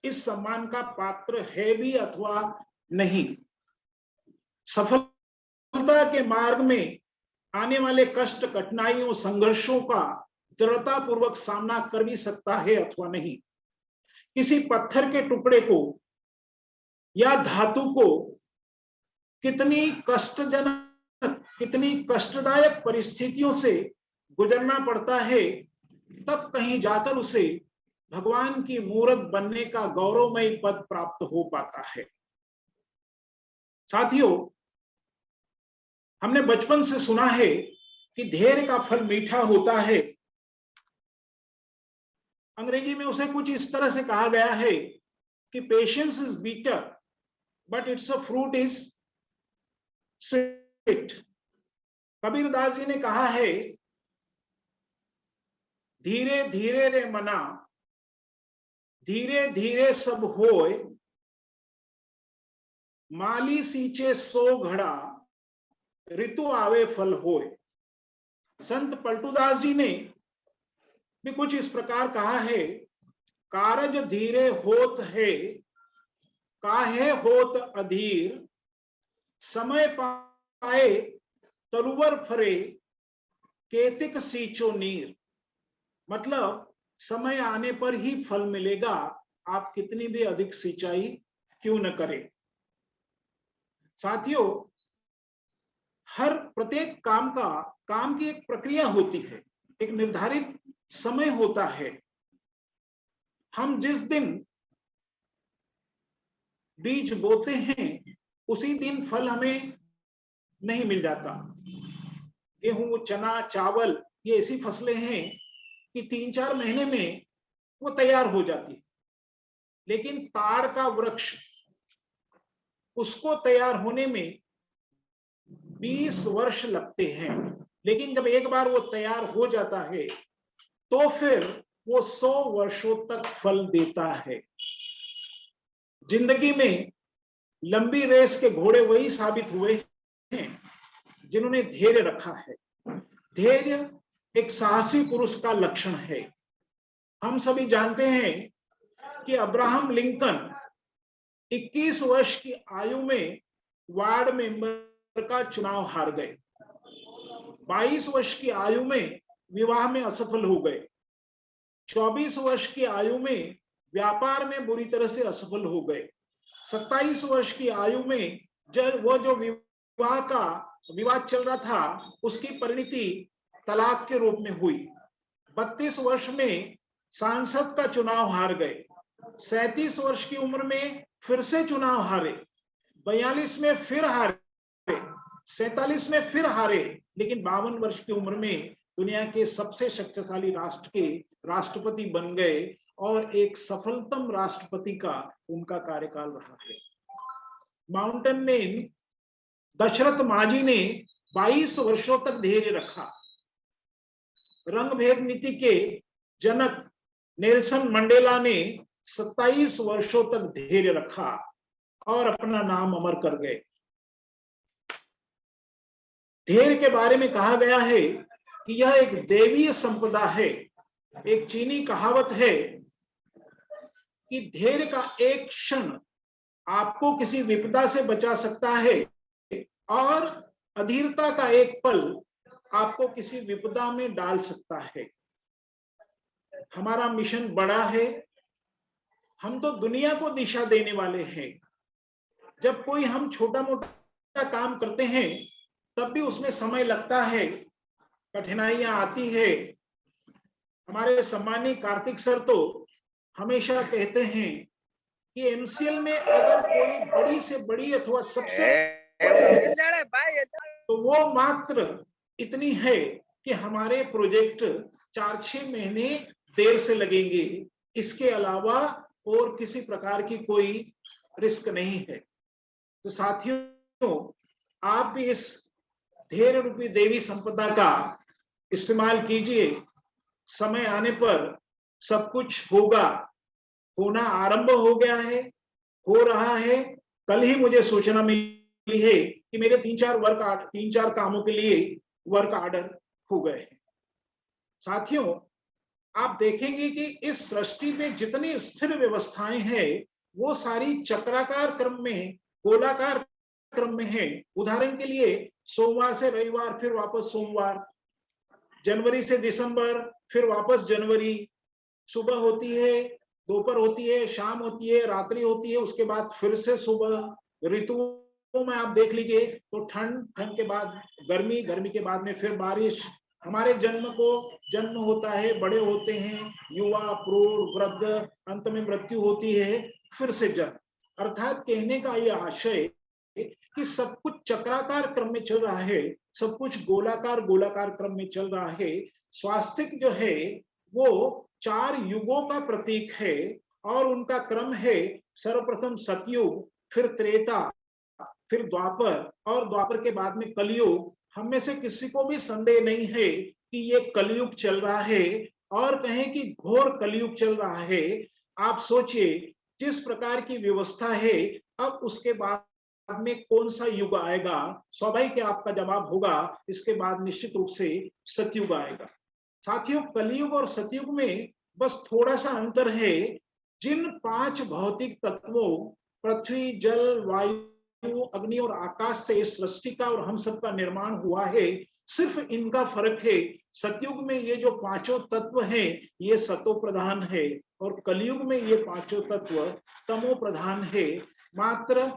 इस सम्मान का पात्र है भी अथवा नहीं। सफलता के मार्ग में आने वाले कष्ट, कठिनाइयों, संघर्षों का दृढ़ता पूर्वक सामना कर भी सकता है अथवा नहीं। किसी पत्थर के टुकड़े को या धातु को कितनी कष्टजनक, कितनी कष्टदायक परिस्थितियों से गुजरना पड़ता है, तब कहीं जाकर उसे भगवान की मूरत बनने का गौरवमयी पद प्राप्त हो पाता है। साथियों, हमने बचपन से सुना है कि धैर्य का फल मीठा होता है। अंग्रेजी में उसे कुछ इस तरह से कहा गया है कि patience is bitter but it's a fruit is sweet. Kabirdas ji ने कहा है, धीरे धीरे रे मना, धीरे धीरे सब होय, माली सींचे सो घड़ा, ऋतु आवे फल होय। संत पलटूदास जी ने भी कुछ इस प्रकार कहा है, कारज धीरे होत है, काहे होत अधीर, समय पाए तरुवर फरे, केतिक सींचो नीर। मतलब समय आने पर ही फल मिलेगा, आप कितनी भी अधिक सिंचाई क्यों न करें। साथियों, हर प्रत्येक काम की एक प्रक्रिया होती है, एक निर्धारित समय होता है। हम जिस दिन बीज बोते हैं उसी दिन फल हमें नहीं मिल जाता। गेहूं, चना, चावल ये ऐसी फसलें हैं कि 3-4 महीने में वो तैयार हो जाती है, लेकिन ताड़ का वृक्ष, उसको तैयार होने में 20 वर्ष लगते हैं, लेकिन जब एक बार वो तैयार हो जाता है तो फिर वो 100 वर्षों तक फल देता है। जिंदगी में लंबी रेस के घोड़े वही साबित हुए हैं जिन्होंने धैर्य रखा है। धैर्य एक साहसी पुरुष का लक्षण है। हम सभी जानते हैं कि अब्राहम लिंकन 21 वर्ष की आयु में वार्ड मेंबर का चुनाव हार गए। 22 वर्ष की आयु में विवाह में असफल हो गए। 24 वर्ष की आयु में व्यापार में बुरी तरह से असफल हो गए। 27 वर्ष की आयु में जो विवाह का विवाद चल रहा था उसकी परिणति तलाक के रूप में हुई। 32 वर्ष में सांसद का चुनाव हार गए। 37 वर्ष की उम्र में फिर से चुनाव हारे। 42 में फिर हारे। 47 में फिर हारे, लेकिन 52 वर्ष की उम्र में दुनिया के सबसे शक्तिशाली राष्ट्र के राष्ट्रपति बन गए और एक सफलतम राष्ट्रपति का उनका कार्यकाल रहा है। माउंटेन मैन दशरथ माझी ने 22 वर्षों तक धैर्य रखा। रंग भेद नीति के जनक नेल्सन मंडेला ने 27 वर्षों तक धैर्य रखा और अपना नाम अमर कर गए। धैर्य के बारे में कहा गया है कि यह एक देवीय संपदा है। एक चीनी कहावत है कि धैर्य का एक क्षण आपको किसी विपदा से बचा सकता है और अधीरता का एक पल आपको किसी विपदा में डाल सकता है। हमारा मिशन बड़ा है। हम तो दुनिया को दिशा देने वाले हैं। जब कोई हम छोटा मोटा काम करते हैं तब भी उसमें समय लगता है, कठिनाइयां आती है। हमारे सम्मानीय कार्तिक सर तो हमेशा कहते हैं कि एमसीएल में अगर कोई बड़ी से बड़ी अथवा सबसे तो वो मात्र इतनी है कि हमारे प्रोजेक्ट 4-6 महीने देर से लगेंगे। इसके अलावा और किसी प्रकार की कोई रिस्क नहीं है। तो साथियों, आप भी इस धैर्य रूपी देवी संपदा का इस्तेमाल कीजिए। समय आने पर सब कुछ होगा, होना आरंभ हो गया है, हो रहा है। कल ही मुझे सूचना मिली है कि मेरे 3-4 कामों के लिए वर्क ऑर्डर हो गए हैं। साथियों, आप देखेंगे कि इस सृष्टि में जितनी स्थिर व्यवस्थाएं हैं वो सारी चक्राकार क्रम में, गोलाकार क्रम में है। उदाहरण के लिए सोमवार से रविवार, फिर वापस सोमवार, जनवरी से दिसंबर, फिर वापस जनवरी। सुबह होती है, दोपहर होती है, शाम होती है, रात्रि होती है, उसके बाद फिर से सुबह। ऋतुओं में आप देख लीजिए तो ठंड, ठंड के बाद गर्मी, गर्मी के बाद में फिर बारिश, हमारे जन्म होता है, बड़े होते हैं, युवा, प्रौढ़, वृद्ध, अंत में मृत्यु होती है, फिर से जन्म। अर्थात कहने का ये आशय कि सब कुछ चक्राकार क्रम में चल रहा है, सब कुछ गोलाकार गोलाकार क्रम में चल रहा है। स्वास्तिक जो है वो 4 युगों का प्रतीक है और उनका क्रम है सर्वप्रथम सतयुग, फिर त्रेता, फिर द्वापर और द्वापर के बाद में कलयुग। हम में से किसी को भी संदेह नहीं है कि ये कलयुग चल रहा है और कहें कि घोर कलयुग चल रहा है। आप सोचिए जिस प्रकार की व्यवस्था है, अब उसके बाद में कौन सा युग आएगा? स्वाभाविक है आपका जवाब होगा इसके बाद निश्चित रूप से सतयुग आएगा। साथियों, कलयुग और सतयुग में बस थोड़ा सा अंतर है। जिन 5 भौतिक तत्वों पृथ्वी, जल, वायु, अग्नि और आकाश से इस सृष्टि का और हम सबका निर्माण हुआ है, सिर्फ इनका फर्क है। सतयुग में ये जो 5 तत्व हैं ये सतो प्रधान है और कलयुग में ये 5 तत्व तमो प्रधान है। मात्र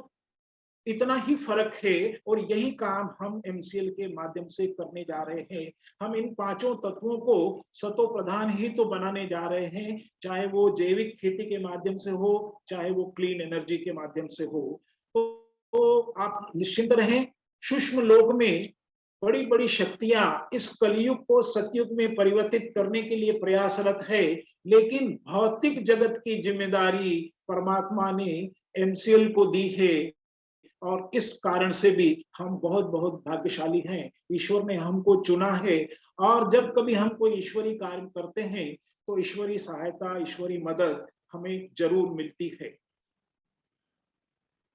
इतना ही फर्क है और यही काम हम एमसीएल के माध्यम से करने जा रहे हैं। हम इन 5 तत्वों को सतो प्रधान ही तो बनाने जा रहे हैं, चाहे वो जैविक खेती के माध्यम से हो, चाहे वो क्लीन एनर्जी के माध्यम से हो। तो आप निश्चिंत रहें, सूक्ष्म लोक में बड़ी बड़ी शक्तियां इस कलयुग को सतयुग में परिवर्तित करने के लिए प्रयासरत है, लेकिन भौतिक जगत की जिम्मेदारी परमात्मा ने एमसीएल को दी है और इस कारण से भी हम बहुत बहुत भाग्यशाली हैं। ईश्वर ने हमको चुना है और जब कभी हम कोई ईश्वरीय कार्य करते हैं तो ईश्वरीय सहायता, ईश्वरीय मदद हमें जरूर मिलती है।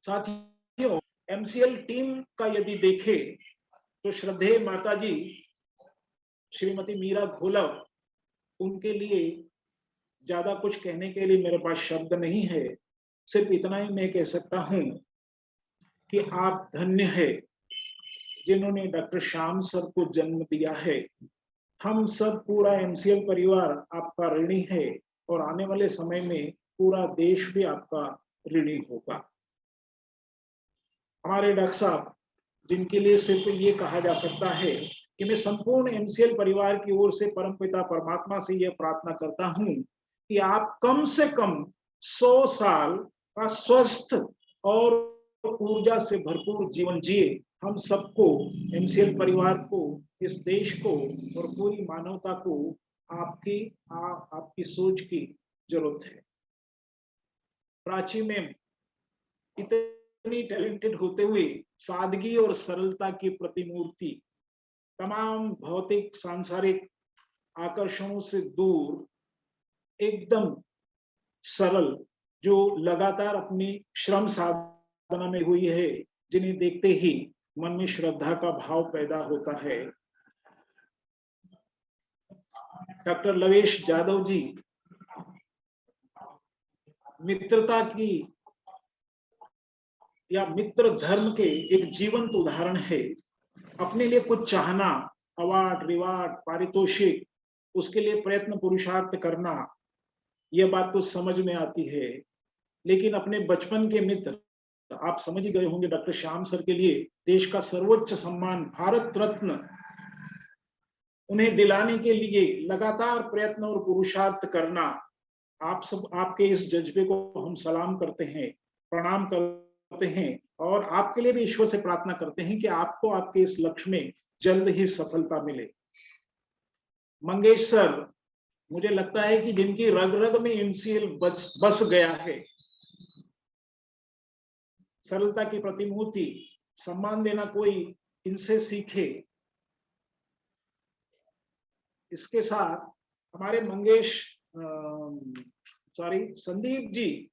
साथियों, एमसीएल टीम का यदि देखें तो श्रद्धेय माताजी श्रीमती मीरा घोलप, उनके लिए ज्यादा कुछ कहने के लिए मेरे पास शब्द नहीं है। सिर्फ इतना ही मैं कह सकता हूं कि आप धन्य है जिन्होंने डॉक्टर श्याम सर को जन्म दिया है। हम सब पूरा एमसीएल परिवार आपका ऋणी है और आने वाले समय में पूरा देश भी आपका ऋणी होगा। हमारे डॉक्टर साहब, जिनके लिए सिर्फ ये कहा जा सकता है कि मैं संपूर्ण एमसीएल परिवार की ओर से परमपिता परमात्मा से यह प्रार्थना करता हूं कि आप कम से कम 100 साल का स्वस्थ और ऊर्जा से भरपूर जीवन जिए। हम सबको, एमसीएल परिवार को, इस देश को और पूरी मानवता को आपकी सोच की जरूरत है। प्राची में इतनी टैलेंटेड होते हुए सादगी और सरलता की प्रतिमूर्ति, तमाम भौतिक सांसारिक आकर्षणों से दूर, एकदम सरल, जो लगातार अपनी श्रम साधना में हुई है, जिन्हें देखते ही मन में श्रद्धा का भाव पैदा होता है। डॉक्टर लवेश जादव जी मित्रता की या मित्र धर्म के एक जीवंत उदाहरण है। अपने लिए कुछ चाहना, अवार्ड, रिवार्ड, पारितोषिक, उसके लिए प्रयत्न पुरुषार्थ करना, यह बात तो समझ में आती है, लेकिन अपने बचपन के मित्र, आप समझ गए होंगे, डॉक्टर श्याम सर के लिए देश का सर्वोच्च सम्मान भारत रत्न, उन्हें दिलाने के लिए लगातार प्रयत्न और पुरुषार्थ करना, आप सब, आपके इस जज्बे को हम सलाम करते हैं, प्रणाम करते हैं और आपके लिए भी ईश्वर से प्रार्थना करते हैं कि आपको आपके इस लक्ष्य में जल्द ही सफलता मिले। मंगेश सर, मुझे लगता है कि जिनकी रग रग में एमसीएल बस गया है, सरलता की प्रतिमूर्ति, सम्मान देना कोई इनसे सीखे। इसके साथ हमारे संदीप जी,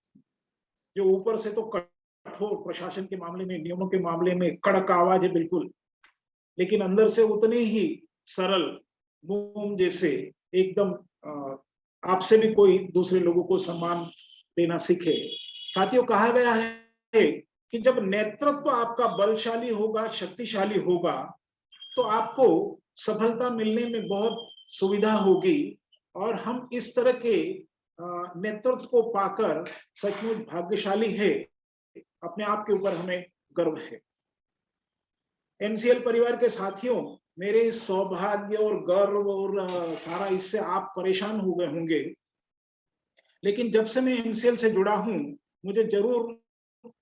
जो ऊपर से तो कठोर, प्रशासन के मामले में, नियमों के मामले में कड़क आवाज है बिल्कुल, लेकिन अंदर से उतने ही सरल, मोम जैसे, एकदम आपसे भी कोई दूसरे लोगों को सम्मान देना सीखे। साथियों, कहा गया है कि जब नेतृत्व आपका बलशाली होगा, शक्तिशाली होगा, तो आपको सफलता मिलने में बहुत सुविधा होगी और हम इस तरह के नेतृत्व को पाकर सचमुच भाग्यशाली है। अपने आप के ऊपर हमें गर्व है। एमसीएल परिवार के साथियों, मेरे इस सौभाग्य और गर्व और सारा इससे आप परेशान हो गए होंगे, लेकिन जब से मैं एमसीएल से जुड़ा हूं, मुझे जरूर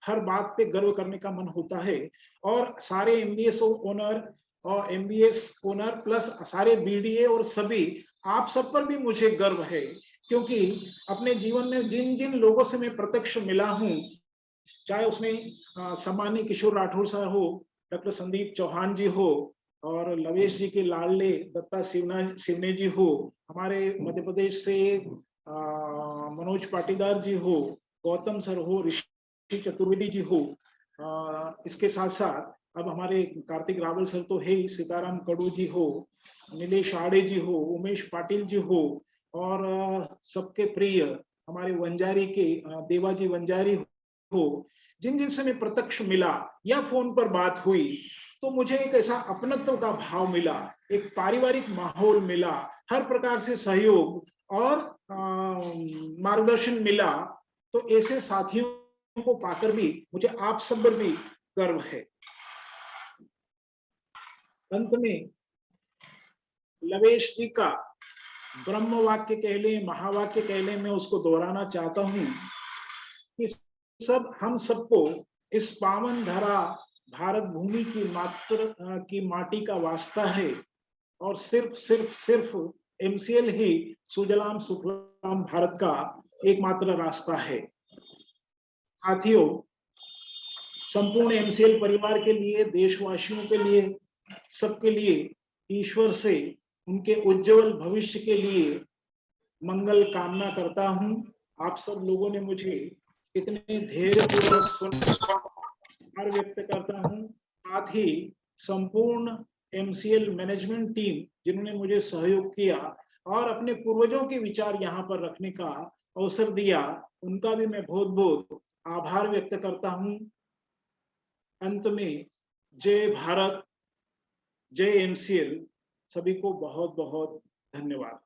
हर बात पे गर्व करने का मन होता है। और सारे एमबीएस ओनर और एमबीएस ओनर प्लस सारे बीडीए और सभी आप सब पर भी मुझे गर्व है, क्योंकि अपने जीवन में जिन जिन लोगों से मैं प्रत्यक्ष मिला हूं, चाहे उसमें सम्मानीय किशोर राठौर सर हो, डॉक्टर संदीप चौहान जी हो, और लवेश जी के लाडले दत्ता सिवने जी हो, हमारे मध्य प्रदेश से मनोज पाटीदार जी हो, गौतम सर हो, ऋषि चतुर्वेदी जी हो, इसके साथ साथ अब हमारे कार्तिक रावल सर तो है ही, सीताराम कड़ू जी हो, नीलेश आड़े जी हो, उमेश पाटिल जी हो, और सबके प्रिय हमारे वंजारी के देवाजी वंजारी हो, जिन जिन से मैं प्रत्यक्ष मिला या फोन पर बात हुई, तो मुझे एक ऐसा अपनत्व का भाव मिला, एक पारिवारिक माहौल मिला, हर प्रकार से सहयोग और मार्गदर्शन मिला। तो ऐसे साथियों को पाकर भी मुझे आप सब पर भी गर्व है। अंत में लवेश जी का ब्रह्म वाक्य कह लें, महावाक्य कह लें, मैं उसको दोहराना चाहता हूं कि हम सबको इस पावन धरा भारत भूमि की माटी का वास्ता है, और सिर्फ सिर्फ सिर्फ एमसीएल ही सुजलाम सुफलाम भारत का एकमात्र रास्ता है। साथियों, संपूर्ण एमसीएल परिवार के लिए, देशवासियों के लिए, सबके लिए ईश्वर से उनके उज्जवल भविष्य के लिए मंगल कामना करता हूं। आप सब लोगों ने मुझे इतने धैर्यपूर्वक सुना, आभार व्यक्त करता हूं। साथ ही संपूर्ण एमसीएल मैनेजमेंट टीम जिन्होंने मुझे सहयोग किया और अपने पूर्वजों के विचार यहाँ पर रखने का अवसर दिया, उनका भी मैं बहुत बहुत आभार व्यक्त करता हूं। अंत में जय भारत, जय एमसीएल, सभी को बहुत बहुत धन्यवाद।